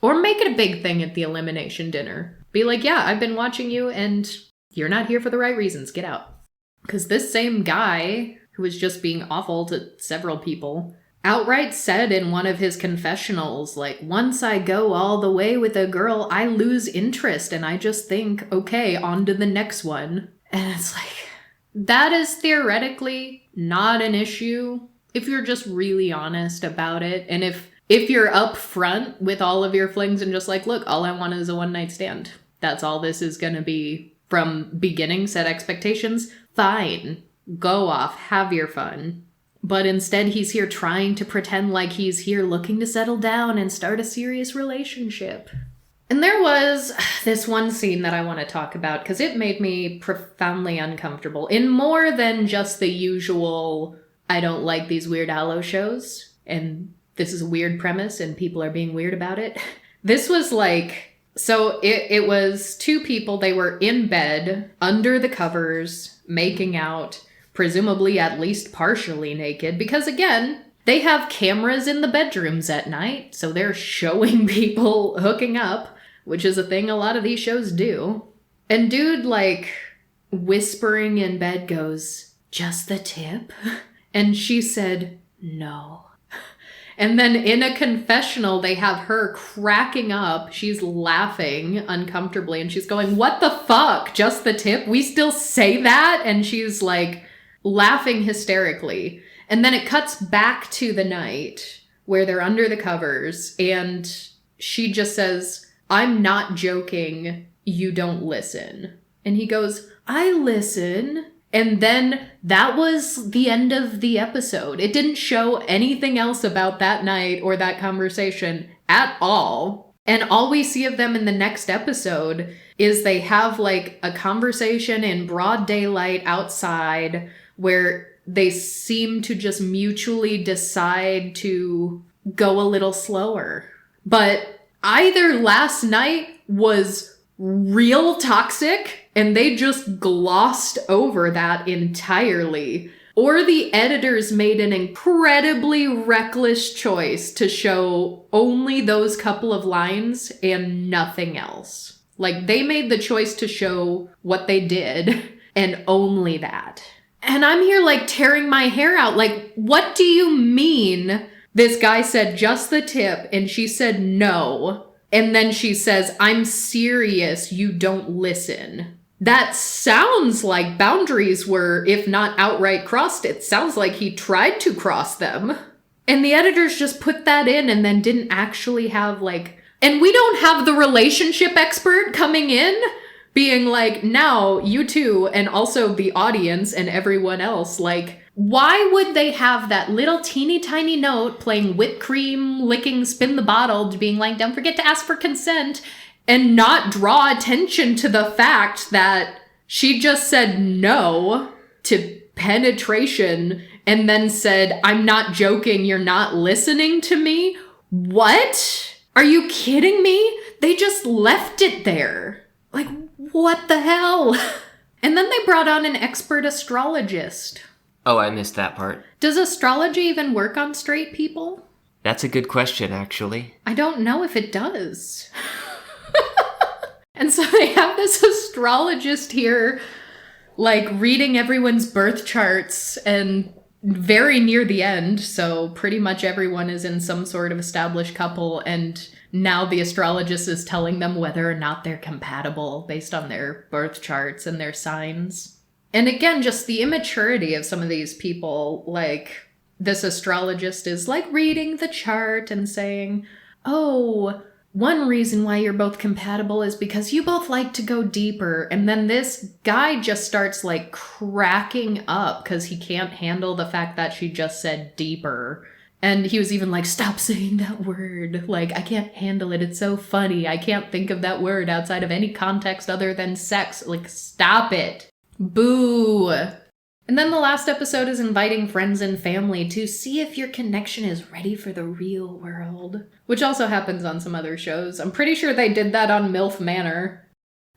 Or make it a big thing at the elimination dinner. Be like, yeah, I've been watching you and you're not here for the right reasons. Get out. Because this same guy, who was just being awful to several people, outright said in one of his confessionals, like, once I go all the way with a girl, I lose interest and I just think, okay, on to the next one. And it's like, that is theoretically not an issue if you're just really honest about it. And if you're upfront with all of your flings and just like, look, all I want is a one-night stand. That's all this is going to be from beginning, set expectations. Fine. Go off. Have your fun. But instead, he's here trying to pretend like he's here looking to settle down and start a serious relationship. And there was this one scene that I want to talk about because it made me profoundly uncomfortable in more than just the usual, I don't like these weird Allo shows, and this is a weird premise and people are being weird about it. This was like, so it was 2 people, they were in bed, under the covers, making out, presumably at least partially naked, because again, They have cameras in the bedrooms at night, so they're showing people hooking up, which is a thing a lot of these shows do. And dude, like, whispering in bed goes, "Just the tip?" And she said, "No." And then in a confessional, they have her cracking up. She's laughing uncomfortably, and she's going, "What the fuck? Just the tip? We still say that?" And she's like laughing hysterically. And then it cuts back to the night where they're under the covers, and she just says, "I'm not joking. You don't listen." And he goes, "I listen." And then that was the end of the episode. It didn't show anything else about that night or that conversation at all. And all we see of them in the next episode is they have like a conversation in broad daylight outside where they seem to just mutually decide to go a little slower. But either last night was real toxic and they just glossed over that entirely, or the editors made an incredibly reckless choice to show only those couple of lines and nothing else. Like, they made the choice to show what they did and only that. And I'm here like tearing my hair out. Like, what do you mean? This guy said just the tip and she said no. And then she says, "I'm serious, you don't listen." That sounds like boundaries were, if not outright crossed, it sounds like he tried to cross them. And the editors just put that in and then didn't actually have like, and we don't have the relationship expert coming in being like, "Now you two," and also the audience and everyone else, like, why would they have that little teeny tiny note playing whipped cream, licking, spin the bottle, being like, "Don't forget to ask for consent," and not draw attention to the fact that she just said no to penetration and then said, "I'm not joking, you're not listening to me"? What? Are you kidding me? They just left it there. Like, what the hell? And then they brought on an expert astrologist. Oh, I missed that part. Does astrology even work on straight people? That's a good question, actually. I don't know if it does. And so they have this astrologist here, like, reading everyone's birth charts, and very near the end, so pretty much everyone is in some sort of established couple, and now the astrologist is telling them whether or not they're compatible based on their birth charts and their signs. And again, just the immaturity of some of these people, like, this astrologist is, like, reading the chart and saying, "Oh, one reason why you're both compatible is because you both like to go deeper." And then this guy just starts, like, cracking up because he can't handle the fact that she just said deeper. And he was even like, "Stop saying that word. Like, I can't handle it. It's so funny. I can't think of that word outside of any context other than sex. Like, stop it." Boo. And then the last episode is inviting friends and family to see if your connection is ready for the real world, which also happens on some other shows. I'm pretty sure they did that on MILF Manor.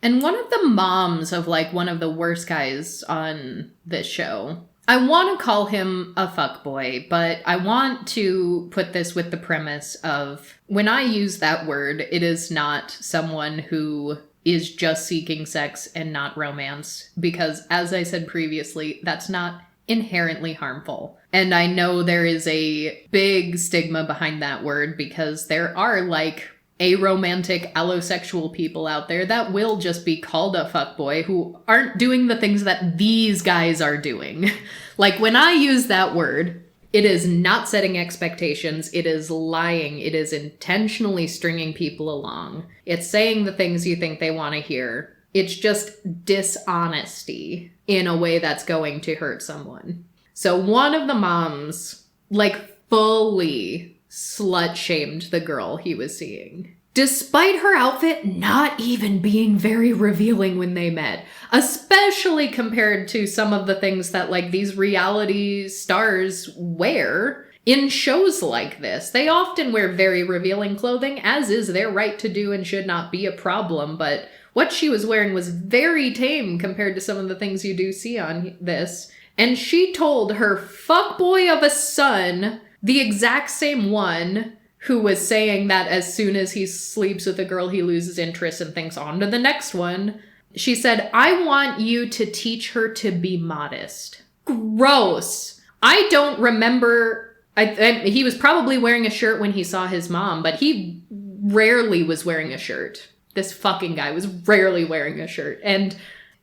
And one of the moms of, like, one of the worst guys on this show, I want to call him a fuckboy, but I want to put this with the premise of, when I use that word, it is not someone who is just seeking sex and not romance, because as I said previously, that's not inherently harmful. And I know there is a big stigma behind that word because there are, like, aromantic, allosexual people out there that will just be called a fuckboy who aren't doing the things that these guys are doing. Like, when I use that word, it is not setting expectations, it is lying, it is intentionally stringing people along. It's saying the things you think they want to hear. It's just dishonesty in a way that's going to hurt someone. So one of the moms, like, fully slut-shamed the girl he was seeing. Despite her outfit not even being very revealing when they met. Especially compared to some of the things that, like, these reality stars wear in shows like this. They often wear very revealing clothing, as is their right to do and should not be a problem, but what she was wearing was very tame compared to some of the things you do see on this. And she told her fuckboy of a son The exact same one who was saying that as soon as he sleeps with a girl, he loses interest and thinks on to the next one. She said, I want you to teach her to be modest. Gross. I don't remember. He was probably wearing a shirt when he saw his mom, but he rarely was wearing a shirt. This fucking guy was rarely wearing a shirt. And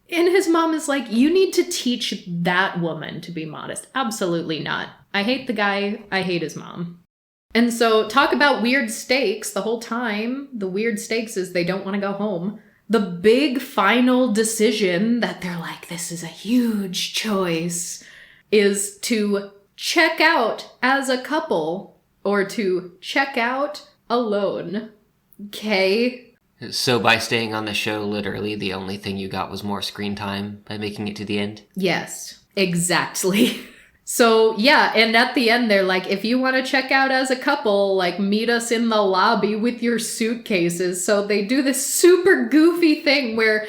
his mom is like, you need to teach that woman to be modest. Absolutely not. I hate the guy. I hate his mom. And so talk about weird stakes the whole time. The weird stakes is they don't want to go home. The big final decision that they're like, this is a huge choice, is to check out as a couple or to check out alone. Okay? So by staying on the show, literally the only thing you got was more screen time by making it to the end? Yes, exactly. So yeah, and at the end they're like, if you want to check out as a couple, like meet us in the lobby with your suitcases. So they do this super goofy thing where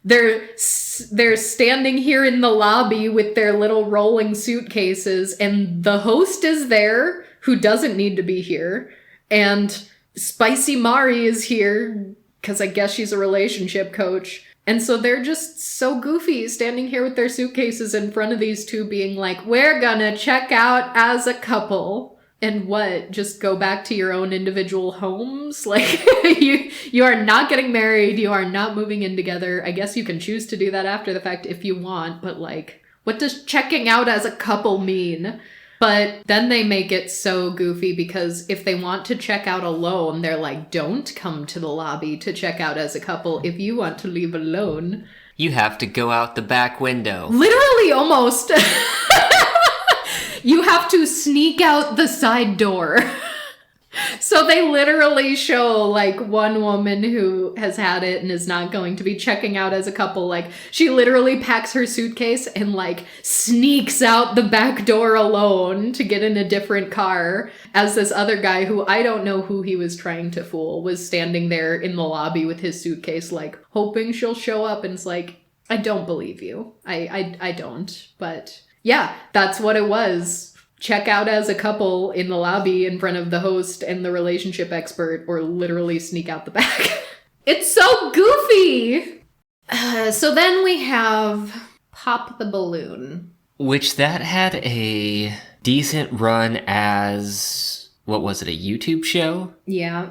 they're standing here in the lobby with their little rolling suitcases, and the host is there who doesn't need to be here, and Spicy Mari is here because I guess she's a relationship coach. And so they're just so goofy standing here with their suitcases in front of these two being like, we're gonna check out as a couple. And what? Just go back to your own individual homes? Like, you are not getting married. You are not moving in together. I guess you can choose to do that after the fact if you want. But like, what does checking out as a couple mean? But then they make it so goofy because if they want to check out alone, they're like, don't come to the lobby to check out as a couple. If you want to leave alone, you have to go out the back window. Literally, almost. You have to sneak out the side door. So they literally show like one woman who has had it and is not going to be checking out as a couple. Like she literally packs her suitcase and like sneaks out the back door alone to get in a different car, as this other guy who I don't know who he was trying to fool was standing there in the lobby with his suitcase, like hoping she'll show up. And it's like, I don't believe you. I don't. But yeah, that's what it was. Check out as a couple in the lobby in front of the host and the relationship expert, or literally sneak out the back. It's so goofy! So then we have Pop the Balloon. Which that had a decent run as, what was it, a YouTube show? Yeah,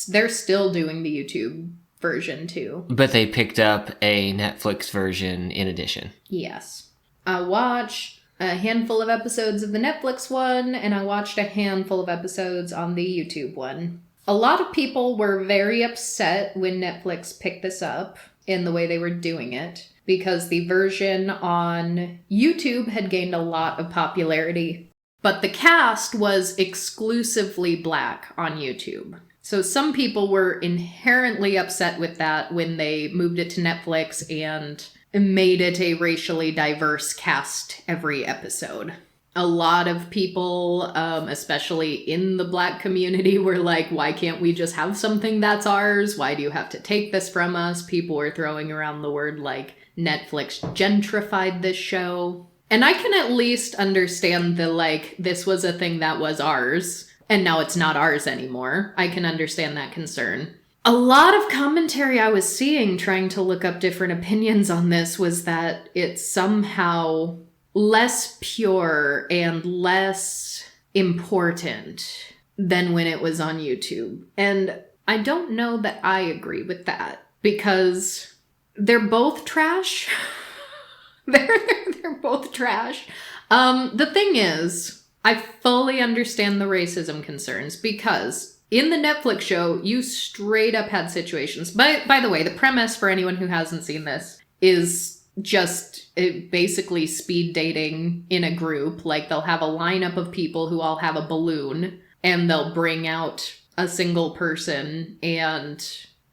they're still doing the YouTube version too. But they picked up a Netflix version in addition. Yes. I watched a handful of episodes of the Netflix one, and I watched a handful of episodes on the YouTube one. A lot of people were very upset when Netflix picked this up in the way they were doing it, because the version on YouTube had gained a lot of popularity. But the cast was exclusively Black on YouTube. So some people were inherently upset with that when they moved it to Netflix and made it a racially diverse cast every episode. A lot of people, especially in the Black community, were like, why can't we just have something that's ours? Why do you have to take this from us? People were throwing around the word like Netflix gentrified this show. And I can at least understand the like, this was a thing that was ours, and now it's not ours anymore. I can understand that concern. A lot of commentary I was seeing trying to look up different opinions on this was that it's somehow less pure and less important than when it was on YouTube. And I don't know that I agree with that, because they're both trash. They're both trash. The thing is, I fully understand the racism concerns, because in the Netflix show, you straight up had situations. By the way, the premise for anyone who hasn't seen this is just basically speed dating in a group. Like they'll have a lineup of people who all have a balloon, and they'll bring out a single person. And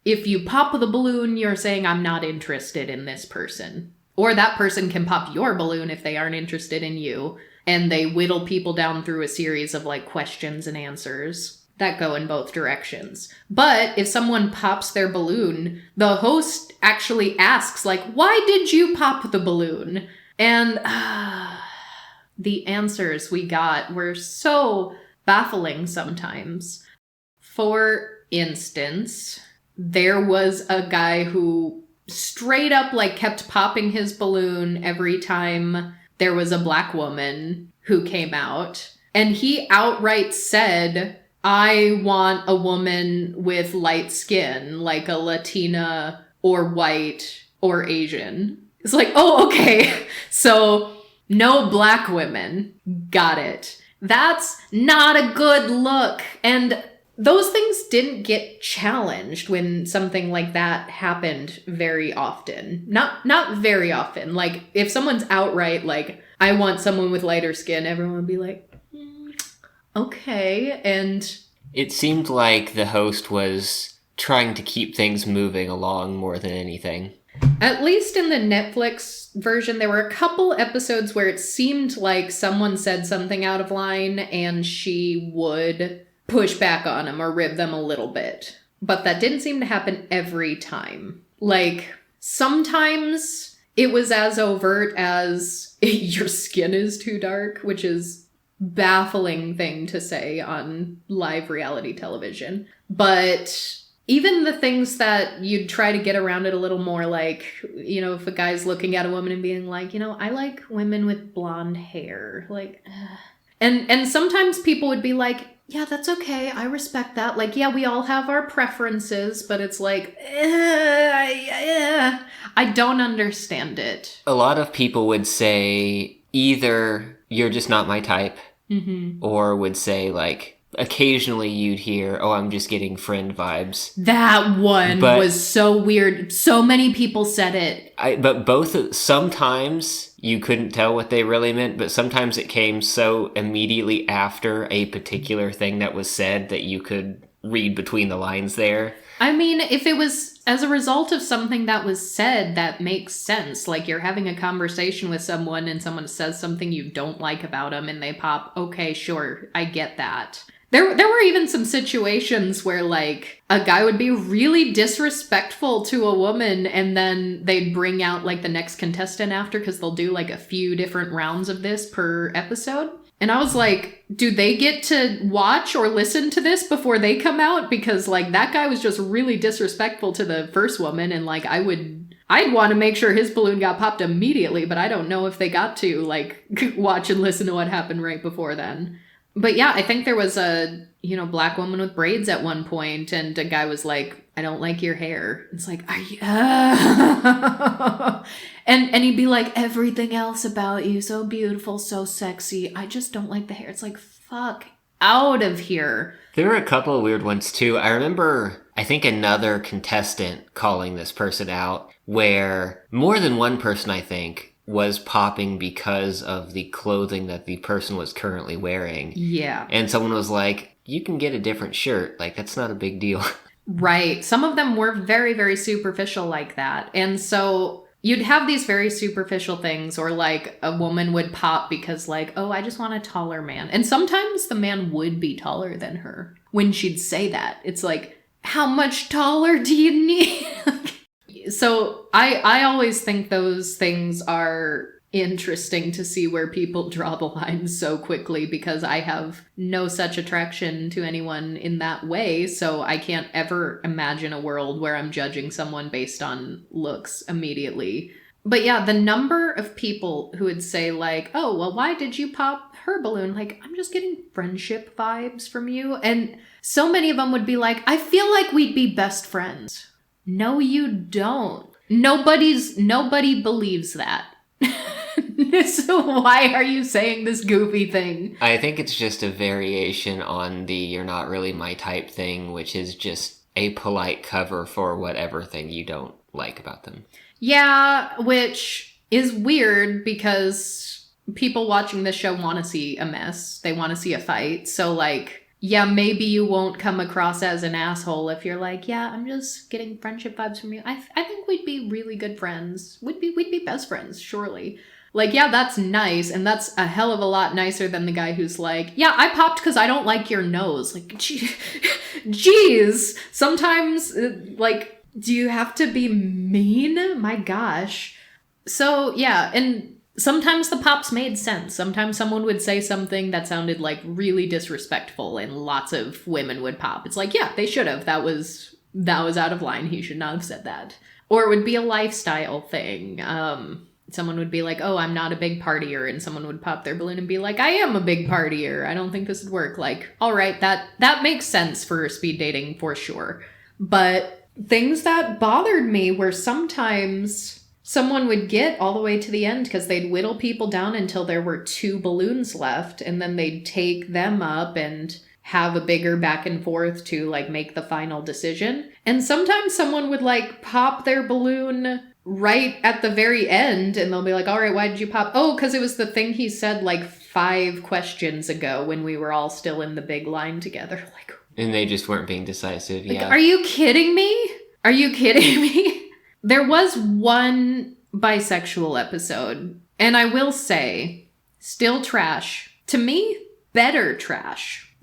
if you pop the balloon, you're saying, I'm not interested in this person. Or that person can pop your balloon if they aren't interested in you. And they whittle people down through a series of like questions and answers that go in both directions. But if someone pops their balloon, the host actually asks, like, why did you pop the balloon? And the answers we got were so baffling sometimes. For instance, there was a guy who straight up like kept popping his balloon every time there was a black woman who came out. And he outright said, I want a woman with light skin, like a Latina or white or Asian. It's like, oh, okay. So no black women. Got it. That's not a good look. And those things didn't get challenged when something like that happened very often. Not very often. Like, if someone's outright like, I want someone with lighter skin, everyone would be like, okay. And it seemed like the host was trying to keep things moving along more than anything. At least in the Netflix version, there were a couple episodes where it seemed like someone said something out of line and she would push back on him or rib them a little bit. But that didn't seem to happen every time. Like, sometimes it was as overt as your skin is too dark, which is baffling thing to say on live reality television. But even the things that you'd try to get around it a little more, like, you know, if a guy's looking at a woman and being like, you know, I like women with blonde hair, like, and sometimes people would be like, yeah, that's okay, I respect that. Like, yeah, we all have our preferences, but it's like, I don't understand it. A lot of people would say either you're just not my type, or would say, like, occasionally you'd hear, oh, I'm just getting friend vibes. That one was so weird. So many people said it. But both, sometimes you couldn't tell what they really meant, but sometimes it came so immediately after a particular thing that was said that you could read between the lines there. I mean, if it was as a result of something that was said, that makes sense. Like, you're having a conversation with someone and someone says something you don't like about them and they pop, okay, sure, I get that. There were even some situations where, like, a guy would be really disrespectful to a woman and then they'd bring out, like, the next contestant after because they'll do, like, a few different rounds of this per episode. And I was like, do they get to watch or listen to this before they come out? Because, like, that guy was just really disrespectful to the first woman and, like, I'd want to make sure his balloon got popped immediately, but I don't know if they got to, like, watch and listen to what happened right before then. But yeah, I think there was a, you know, black woman with braids at one point, and a guy was like, I don't like your hair. It's like, are you... and he'd be like, everything else about you, so beautiful, so sexy. I just don't like the hair. It's like, fuck out of here. There were a couple of weird ones too. I remember, I think, another contestant calling this person out, where more than one person, I think, was popping because of the clothing that the person was currently wearing. Yeah. And someone was like, you can get a different shirt. Like, that's not a big deal. Right. Some of them were very, very superficial like that. And so you'd have these very superficial things, or like a woman would pop because, like, oh, I just want a taller man. And sometimes the man would be taller than her when she'd say that. It's like, how much taller do you need? So I always think those things are interesting to see where people draw the line so quickly, because I have no such attraction to anyone in that way. So I can't ever imagine a world where I'm judging someone based on looks immediately. But yeah, the number of people who would say, like, oh, well, why did you pop her balloon? Like, I'm just getting friendship vibes from you. And so many of them would be like, I feel like we'd be best friends. No, you don't. Nobody believes that. So why are you saying this goofy thing? I think it's just a variation on the you're not really my type thing, which is just a polite cover for whatever thing you don't like about them. Yeah, which is weird because people watching this show want to see a mess. They want to see a fight. So, like, yeah, maybe you won't come across as an asshole if you're like, yeah, I'm just getting friendship vibes from you. I think we'd be really good friends. We'd be best friends, surely. Like, yeah, that's nice, and that's a hell of a lot nicer than the guy who's like, yeah, I popped because I don't like your nose. Like, jeez. Sometimes, like, do you have to be mean? My gosh. So, yeah, and sometimes the pops made sense. Sometimes someone would say something that sounded like really disrespectful and lots of women would pop. It's like, yeah, they should have. That was out of line. He should not have said that. Or it would be a lifestyle thing. Someone would be like, oh, I'm not a big partier. And someone would pop their balloon and be like, I am a big partier. I don't think this would work. Like, all right, that makes sense for speed dating for sure. But things that bothered me were sometimes someone would get all the way to the end because they'd whittle people down until there were 2 balloons left. And then they'd take them up and have a bigger back and forth to like make the final decision. And sometimes someone would like pop their balloon right at the very end and they'll be like, all right, why did you pop? Oh, because it was the thing he said like 5 questions ago when we were all still in the big line together. Like, and they just weren't being decisive. Like, yeah. are you kidding me? Are you kidding me? There was one bisexual episode, and I will say, still trash. To me, better trash.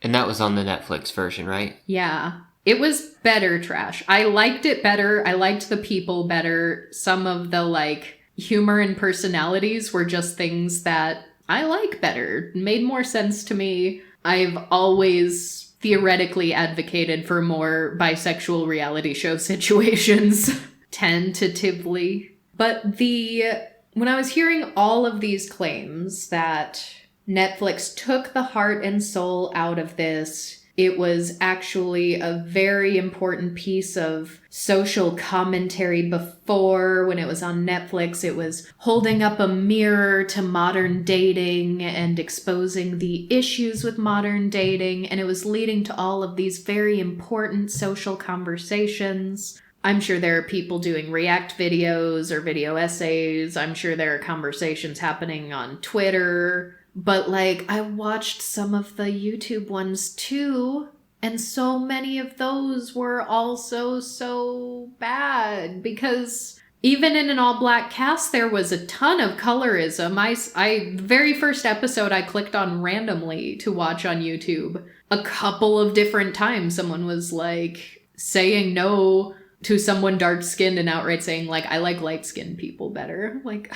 And that was on the Netflix version, right? Yeah. It was better trash. I liked it better. I liked the people better. Some of the, like, humor and personalities were just things that I like better. Made more sense to me. I've always theoretically advocated for more bisexual reality show situations. Tentatively. But when I was hearing all of these claims that Netflix took the heart and soul out of this, it was actually a very important piece of social commentary before. When it was on Netflix, it was holding up a mirror to modern dating and exposing the issues with modern dating, and it was leading to all of these very important social conversations. I'm sure there are people doing react videos or video essays. I'm sure there are conversations happening on Twitter. But, like, I watched some of the YouTube ones, too, and so many of those were also so bad, because even in an all-black cast, there was a ton of colorism. The very first episode I clicked on randomly to watch on YouTube. A couple of different times, someone was, like, saying no to someone dark-skinned and outright saying, like, I like light-skinned people better. Like...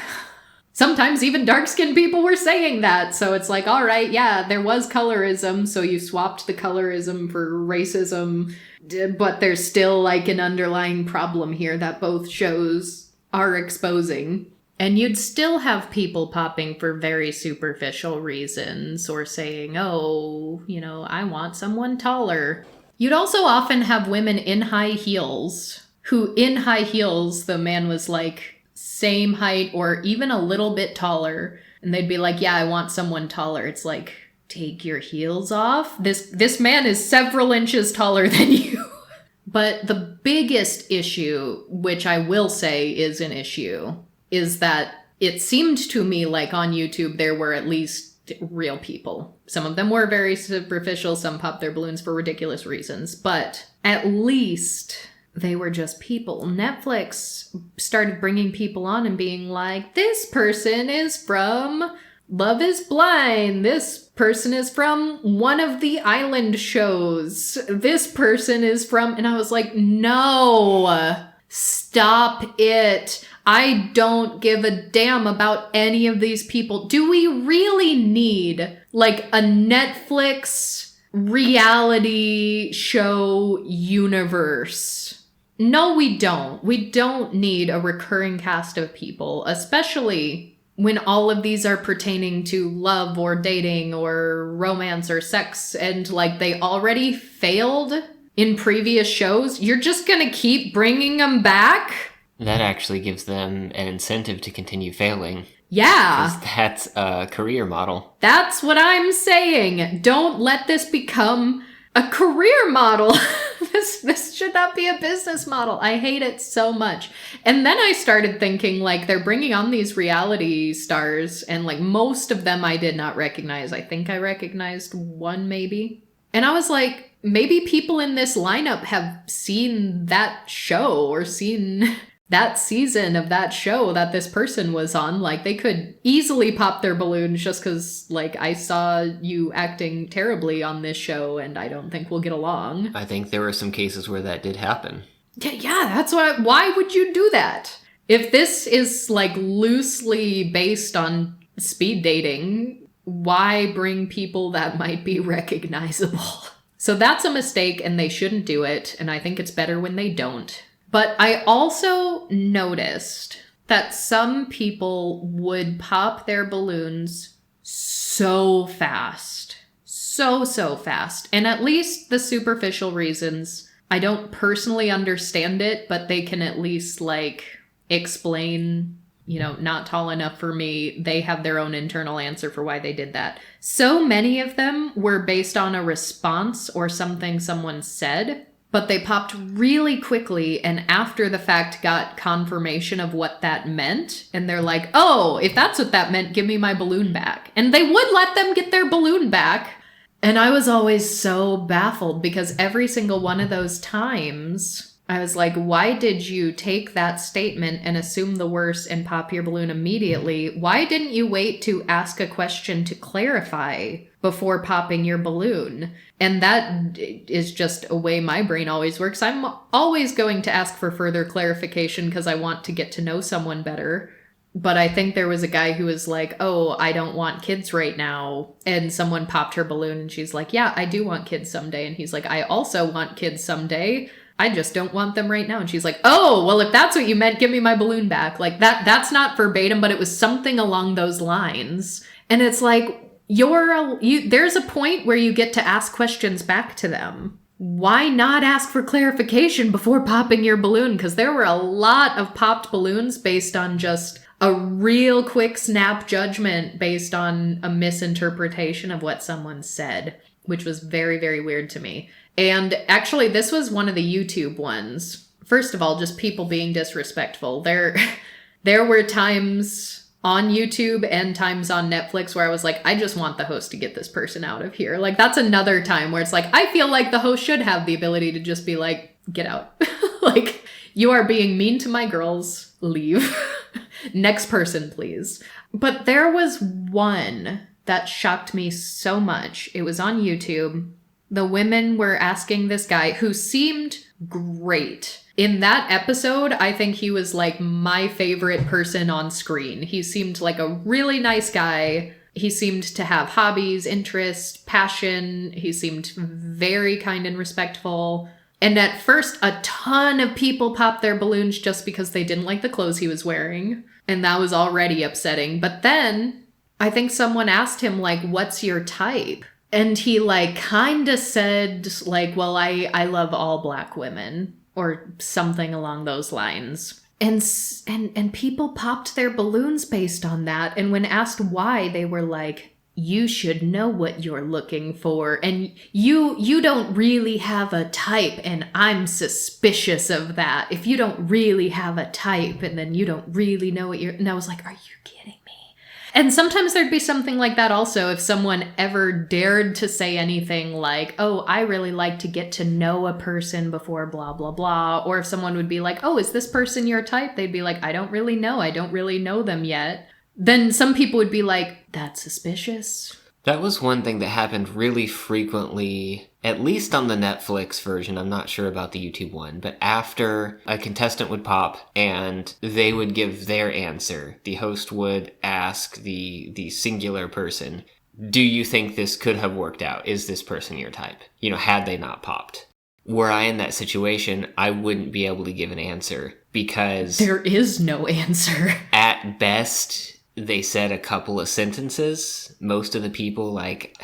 Sometimes even dark-skinned people were saying that. So it's like, all right, yeah, there was colorism, so you swapped the colorism for racism, but there's still like an underlying problem here that both shows are exposing. And you'd still have people popping for very superficial reasons or saying, oh, you know, I want someone taller. You'd also often have women in high heels who, in high heels, the man was like, same height or even a little bit taller, and they'd be like, yeah, I want someone taller. It's like, take your heels off. This man is several inches taller than you. But the biggest issue, which I will say is an issue, is that it seemed to me like on YouTube there were at least real people. Some of them were very superficial, some popped their balloons for ridiculous reasons, but at least they were just people. Netflix started bringing people on and being like, this person is from Love is Blind. This person is from one of the island shows. This person is from... And I was like, no, stop it. I don't give a damn about any of these people. Do we really need, like, a Netflix reality show universe? No, we don't. We don't need a recurring cast of people, especially when all of these are pertaining to love or dating or romance or sex, and like they already failed in previous shows. You're just gonna keep bringing them back? That actually gives them an incentive to continue failing. Yeah. Because that's a career model. That's what I'm saying. Don't let this become a career model. This should not be a business model. I hate it so much. And then I started thinking, like, they're bringing on these reality stars, and like most of them I did not recognize. I think I recognized one maybe. And I was like, maybe people in this lineup have seen that show or seen that season of that show that this person was on. Like, they could easily pop their balloons just because, like, I saw you acting terribly on this show and I don't think we'll get along. I think there were some cases where that did happen. Yeah, that's why would you do that? if this is like loosely based on speed dating, why bring people that might be recognizable? So that's a mistake and they shouldn't do it. And I think it's better when they don't. But I also noticed that some people would pop their balloons so fast. So fast. And at least the superficial reasons, I don't personally understand it, but they can at least like explain, not tall enough for me. They have their own internal answer for why they did that. So many of them were based on a response or something someone said, but they popped really quickly and after the fact got confirmation of what that meant. And they're like, oh, if that's what that meant, give me my balloon back. And they would let them get their balloon back. And I was always so baffled because every single one of those times, I was like, why did you take that statement and assume the worst and pop your balloon immediately? Why didn't you wait to ask a question to clarify before popping your balloon? And that is just a way my brain always works. I'm always going to ask for further clarification because I want to get to know someone better. But I think there was a guy who was like, oh, I don't want kids right now. And someone popped her balloon and she's like, yeah, I do want kids someday. And he's like, I also want kids someday. I just don't want them right now. And she's like, oh, well, if that's what you meant, give me my balloon back. Like that's not verbatim, but it was something along those lines. And it's like, there's a point where you get to ask questions back to them. Why not ask for clarification before popping your balloon? Because there were a lot of popped balloons based on just a real quick snap judgment based on a misinterpretation of what someone said, which was very, very weird to me. And actually, this was one of the YouTube ones. First of all, just people being disrespectful. There were times on YouTube and times on Netflix where I was like, I just want the host to get this person out of here. Like, that's another time where it's like, I feel like the host should have the ability to just be like, get out. Like, you are being mean to my girls. Leave. Next person, please. But there was one that shocked me so much. It was on YouTube. The women were asking this guy who seemed great. In that episode, I think he was like my favorite person on screen. He seemed like a really nice guy. He seemed to have hobbies, interests, passion. He seemed very kind and respectful. And at first, a ton of people popped their balloons just because they didn't like the clothes he was wearing. And that was already upsetting. But then I think someone asked him, like, what's your type? And he like kind of said like, well, I love all Black women or something along those lines. And people popped their balloons based on that. And when asked why, they were like, you should know what you're looking for. And you don't really have a type. And I'm suspicious of that. If you don't really have a type and then you don't really know what you're... And I was like, are you kidding me? And sometimes there'd be something like that also if someone ever dared to say anything like, oh, I really like to get to know a person before blah, blah, blah. Or if someone would be like, oh, is this person your type? They'd be like, I don't really know. I don't really know them yet. Then some people would be like, that's suspicious. That was one thing that happened really frequently, at least on the Netflix version. I'm not sure about the YouTube one, but after a contestant would pop and they would give their answer, the host would ask the singular person, do you think this could have worked out? Is this person your type? Had they not popped? Were I in that situation, I wouldn't be able to give an answer because... There is no answer. At best... They said a couple of sentences. Most of the people, like,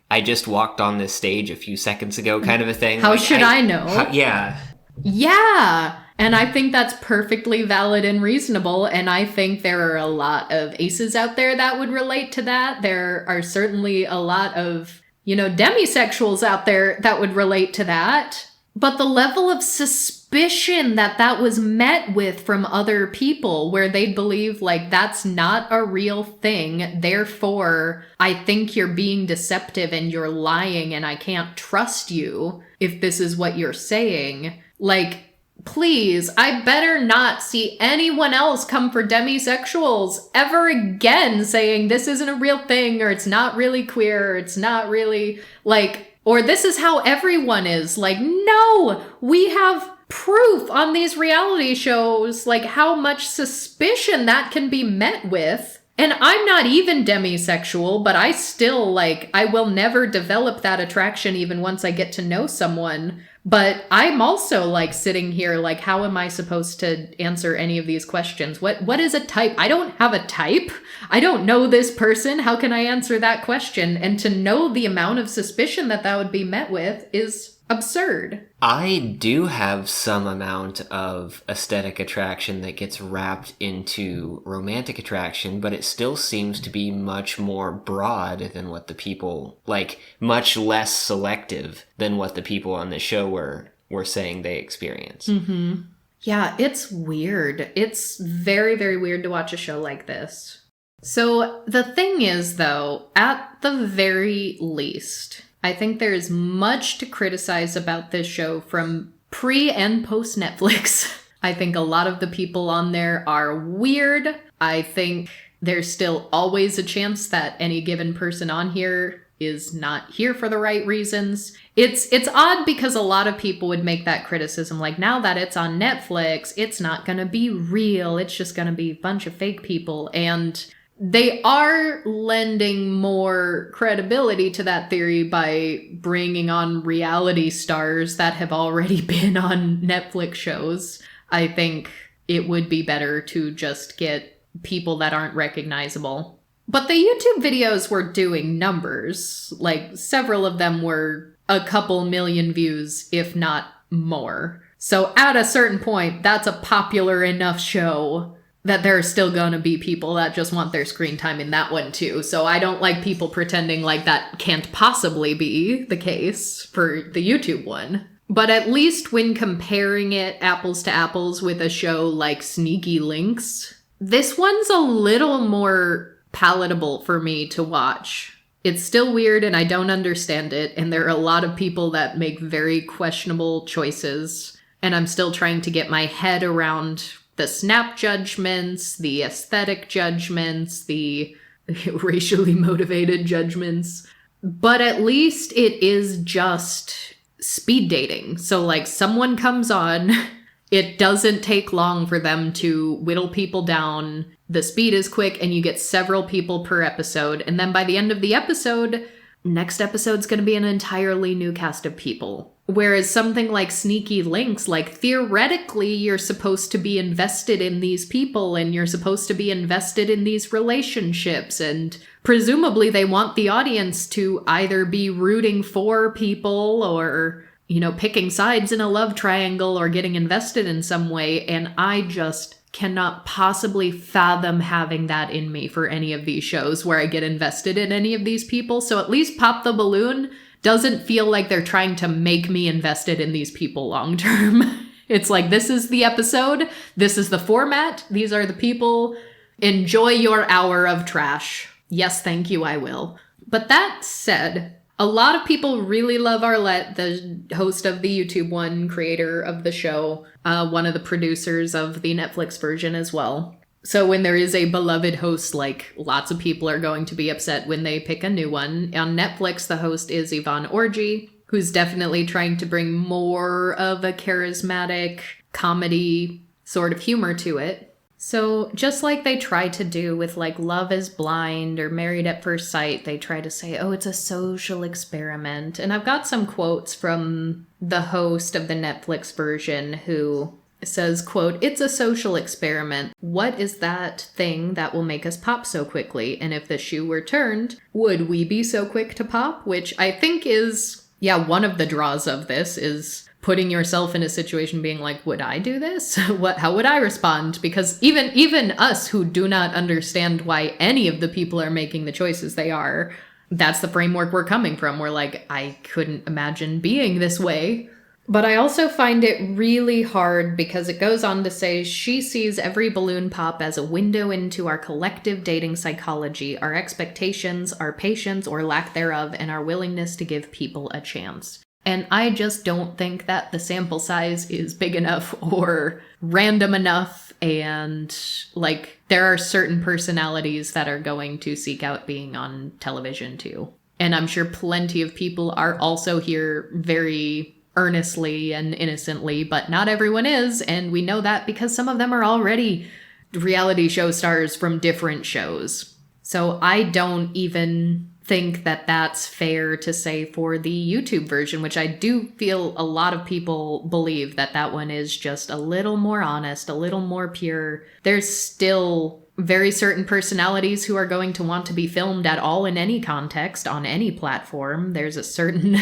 I just walked on this stage a few seconds ago kind of a thing. How should I know? Yeah. Yeah. And I think that's perfectly valid and reasonable. And I think there are a lot of aces out there that would relate to that. There are certainly a lot of, demisexuals out there that would relate to that. But the level of suspicion that was met with from other people where they believe like that's not a real thing. Therefore, I think you're being deceptive and you're lying and I can't trust you if this is what you're saying. Like, please, I better not see anyone else come for demisexuals ever again saying this isn't a real thing or it's not really queer or it's not really like... Or this is how everyone is. Like, no, we have proof on these reality shows, like how much suspicion that can be met with. And I'm not even demisexual, but I still, like, I will never develop that attraction even once I get to know someone. But I'm also, like, sitting here, like, how am I supposed to answer any of these questions? What is a type? I don't have a type. I don't know this person. How can I answer that question? And to know the amount of suspicion that would be met with is absurd. I do have some amount of aesthetic attraction that gets wrapped into romantic attraction, but it still seems to be much more broad than what the people, like, much less selective than what the people on the show were saying they experience. Mm-hmm. Yeah, it's weird. It's very, very weird to watch a show like this. So the thing is, though, at the very least, I think there is much to criticize about this show from pre and post Netflix. I think a lot of the people on there are weird. I think there's still always a chance that any given person on here is not here for the right reasons. It's odd because a lot of people would make that criticism, like, now that it's on Netflix, it's not gonna be real. It's just gonna be a bunch of fake people. And they are lending more credibility to that theory by bringing on reality stars that have already been on Netflix shows. I think it would be better to just get people that aren't recognizable. But the YouTube videos were doing numbers. Like, several of them were a couple million views, if not more. So at a certain point, that's a popular enough show that there are still gonna be people that just want their screen time in that one too. So I don't like people pretending like that can't possibly be the case for the YouTube one. But at least when comparing it apples to apples with a show like Sneaky Links, this one's a little more palatable for me to watch. It's still weird and I don't understand it, and there are a lot of people that make very questionable choices, and I'm still trying to get my head around the snap judgments, the aesthetic judgments, the racially motivated judgments. But at least it is just speed dating. So, like, someone comes on, it doesn't take long for them to whittle people down. The speed is quick and you get several people per episode. And then by the end of the episode, next episode's going to be an entirely new cast of people. Whereas something like Sneaky Links, like, theoretically, you're supposed to be invested in these people and you're supposed to be invested in these relationships. And presumably they want the audience to either be rooting for people or, you know, picking sides in a love triangle or getting invested in some way. And I just cannot possibly fathom having that in me for any of these shows where I get invested in any of these people. So at least Pop the Balloon doesn't feel like they're trying to make me invested in these people long term. It's like, this is the episode, this is the format, these are the people, enjoy your hour of trash. Yes, thank you, I will. But that said, a lot of people really love Arlette, the host of the YouTube one, creator of the show, one of the producers of the Netflix version as well. So when there is a beloved host, like, lots of people are going to be upset when they pick a new one. On Netflix, the host is Yvonne Orji, who's definitely trying to bring more of a charismatic comedy sort of humor to it. So just like they try to do with, like, Love is Blind or Married at First Sight, they try to say, oh, it's a social experiment. And I've got some quotes from the host of the Netflix version who says, quote, "It's a social experiment. What is that thing that will make us pop so quickly? And if the shoe were turned, would we be so quick to pop?" Which I think is, one of the draws of this is putting yourself in a situation being like, would I do this? How would I respond? Because even us who do not understand why any of the people are making the choices they are, that's the framework we're coming from. We're like, I couldn't imagine being this way. But I also find it really hard because it goes on to say she sees every balloon pop as a window into our collective dating psychology, our expectations, our patience or lack thereof, and our willingness to give people a chance. And I just don't think that the sample size is big enough or random enough. And, like, there are certain personalities that are going to seek out being on television too. And I'm sure plenty of people are also here very earnestly and innocently, but not everyone is, and we know that because some of them are already reality show stars from different shows. So I don't even think that that's fair to say for the YouTube version, which I do feel a lot of people believe that that one is just a little more honest, a little more pure. There's still very certain personalities who are going to want to be filmed at all in any context on any platform. There's a certain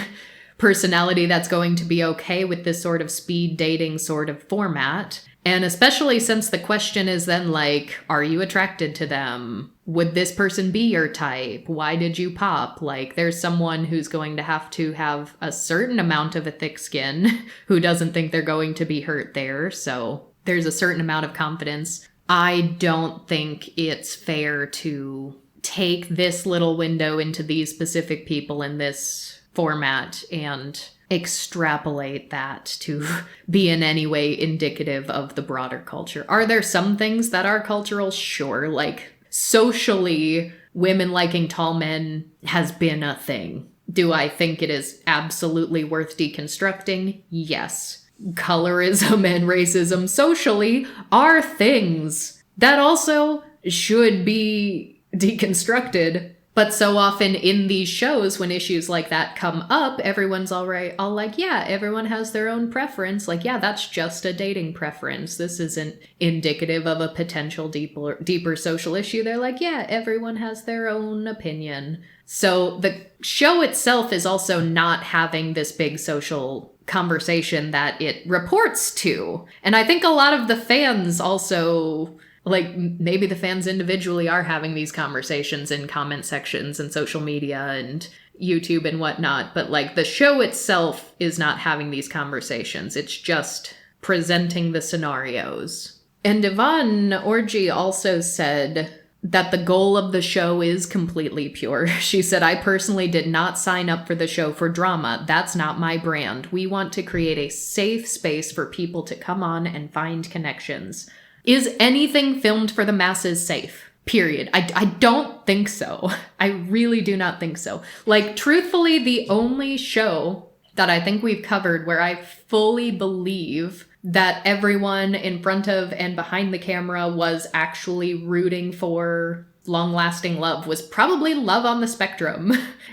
personality that's going to be okay with this sort of speed dating sort of format. And especially since the question is then like, are you attracted to them? Would this person be your type? Why did you pop? Like, there's someone who's going to have a certain amount of a thick skin who doesn't think they're going to be hurt there. So there's a certain amount of confidence. I don't think it's fair to take this little window into these specific people in this format and extrapolate that to be in any way indicative of the broader culture. Are there some things that are cultural? Sure. Like, socially, women liking tall men has been a thing. Do I think it is absolutely worth deconstructing? Yes. Colorism and racism socially are things that also should be deconstructed. But so often in these shows, when issues like that come up, everyone's all like, yeah, everyone has their own preference. Like, yeah, that's just a dating preference. This isn't indicative of a potential deeper social issue. They're like, yeah, everyone has their own opinion. So the show itself is also not having this big social conversation that it reports to. And I think a lot of the fans also... like, maybe the fans individually are having these conversations in comment sections and social media and YouTube and whatnot, but, like, the show itself is not having these conversations. It's just presenting the scenarios. And Yvonne Orji also said that the goal of the show is completely pure. She said, I personally did not sign up for the show for drama. That's not my brand. We want to create a safe space for people to come on and find connections. Is anything filmed for the masses safe? Period. I don't think so. I really do not think so. Like, truthfully, the only show that I think we've covered where I fully believe that everyone in front of and behind the camera was actually rooting for long-lasting love was probably Love on the Spectrum.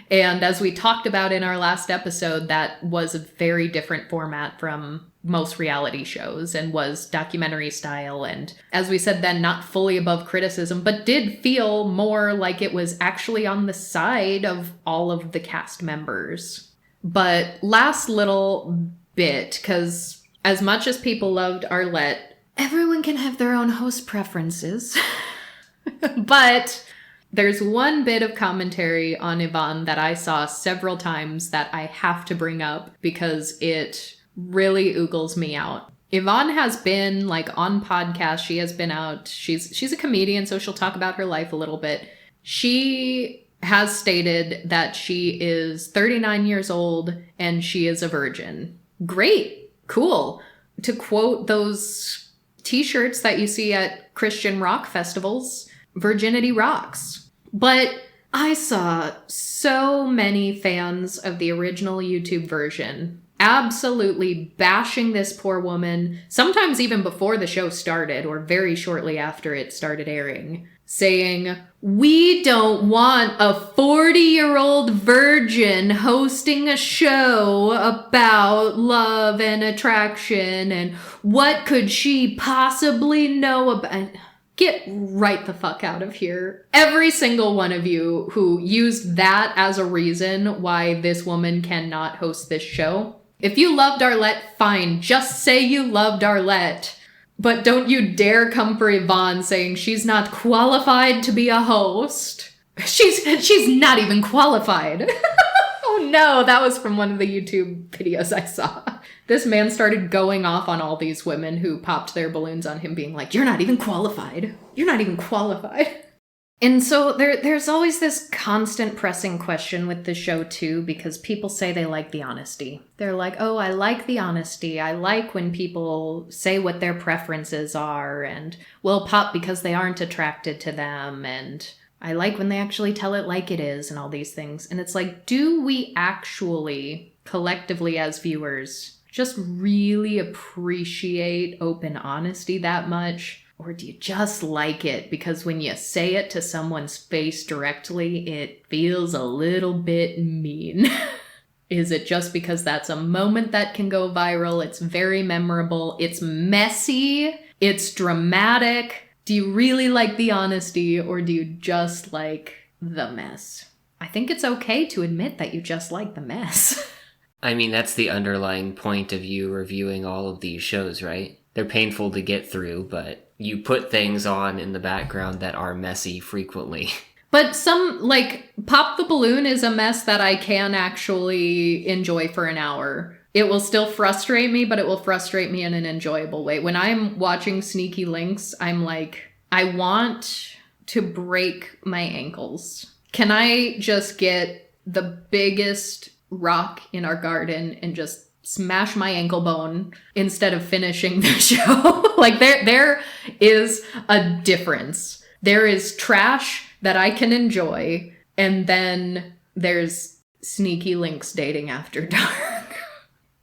And as we talked about in our last episode, that was a very different format from most reality shows and was documentary style. And as we said then, not fully above criticism, but did feel more like it was actually on the side of all of the cast members. But last little bit, because as much as people loved Arlette, everyone can have their own host preferences. But there's one bit of commentary on Yvonne that I saw several times that I have to bring up because it really oogles me out. Yvonne has been, like, on podcasts. She has been out. She's a comedian, so she'll talk about her life a little bit. She has stated that she is 39 years old and she is a virgin. Great. Cool. To quote those t-shirts that you see at Christian rock festivals, virginity rocks. But I saw so many fans of the original YouTube version absolutely bashing this poor woman, sometimes even before the show started or very shortly after it started airing, saying, we don't want a 40-year-old virgin hosting a show about love and attraction, and what could she possibly know about... Get right the fuck out of here. Every single one of you who used that as a reason why this woman cannot host this show. If you loved Arlette, fine. Just say you loved Arlette. But don't you dare come for Yvonne saying she's not qualified to be a host. She's not even qualified. Oh no, that was from one of the YouTube videos I saw. This man started going off on all these women who popped their balloons on him, being like, you're not even qualified. You're not even qualified. And so there's always this constant pressing question with the show too, because people say they like the honesty. They're like, oh, I like the honesty. I like when people say what their preferences are and will pop because they aren't attracted to them. And I like when they actually tell it like it is and all these things. And it's like, do we actually collectively as viewers just really appreciate open honesty that much? Or do you just like it because when you say it to someone's face directly, it feels a little bit mean? Is it just because that's a moment that can go viral? It's very memorable. It's messy. It's dramatic. Do you really like the honesty, or do you just like the mess? I think it's okay to admit that you just like the mess. I mean, that's the underlying point of you reviewing all of these shows, right? They're painful to get through, but you put things on in the background that are messy frequently. But some, like, Pop the Balloon is a mess that I can actually enjoy for an hour. It will still frustrate me, but it will frustrate me in an enjoyable way. When I'm watching Sneaky Links, I'm like, I want to break my ankles. Can I just get the biggest rock in our garden and just smash my ankle bone instead of finishing the show? Like, there is a difference. There is trash that I can enjoy, and then there's Sneaky Links dating after dark.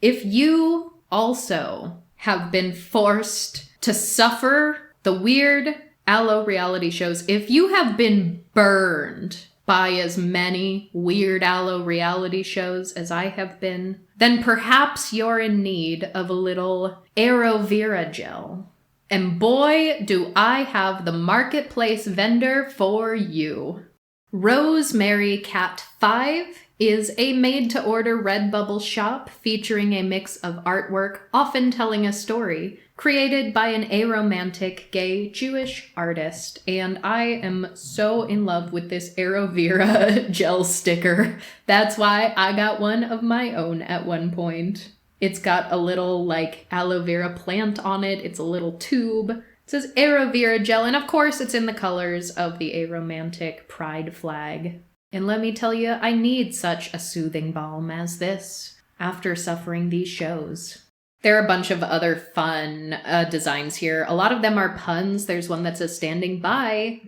If you also have been forced to suffer the weird Allo reality shows, if you have been burned by as many weird Allo reality shows as I have been, then perhaps you're in need of a little aloe vera gel. And boy, do I have the marketplace vendor for you. Rosemary Cat 5 is a made-to-order Redbubble shop featuring a mix of artwork, often telling a story, created by an aromantic gay Jewish artist. And I am so in love with this aloe vera gel sticker. That's why I got one of my own at one point. It's got a little, like, aloe vera plant on it. It's a little tube. It says aloe vera gel, and of course it's in the colors of the aromantic pride flag. And let me tell you, I need such a soothing balm as this after suffering these shows. There are a bunch of other fun designs here. A lot of them are puns. There's one that says standing by,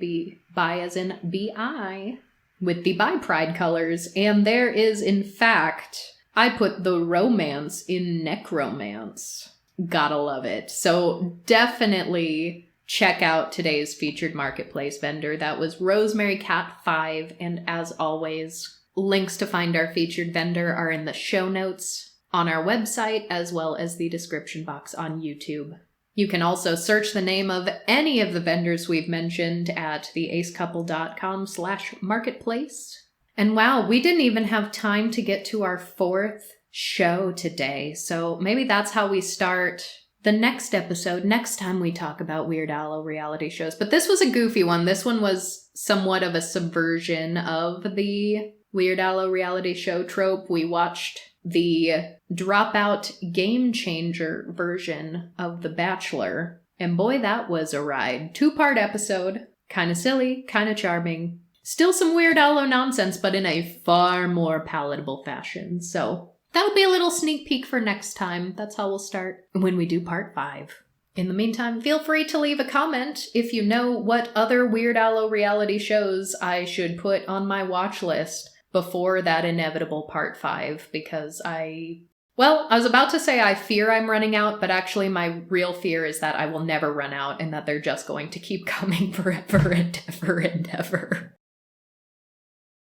by as in B-I, with the bi pride colors. And there is, in fact, I put the romance in necromance. Gotta love it. So definitely check out today's featured marketplace vendor. That was Rosemary Cat 5. And as always, links to find our featured vendor are in the show notes on our website, as well as the description box on YouTube. You can also search the name of any of the vendors we've mentioned at theacecouple.com/marketplace. And wow, we didn't even have time to get to our 4th show today. So maybe that's how we start the next episode, next time we talk about Weird Allo reality shows. But this was a goofy one. This one was somewhat of a subversion of the Weird Allo reality show trope. We watched the dropout game changer version of The Bachelor. And boy, that was a ride. 2-part episode. Kind of silly, kind of charming. Still some Weird Allo nonsense, but in a far more palatable fashion. So that'll be a little sneak peek for next time. That's how we'll start when we do part 5. In the meantime, feel free to leave a comment if you know what other Weird Allo reality shows I should put on my watch list before that inevitable part 5, because I was about to say I fear I'm running out, but actually my real fear is that I will never run out and that they're just going to keep coming forever and ever and ever.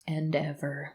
And ever.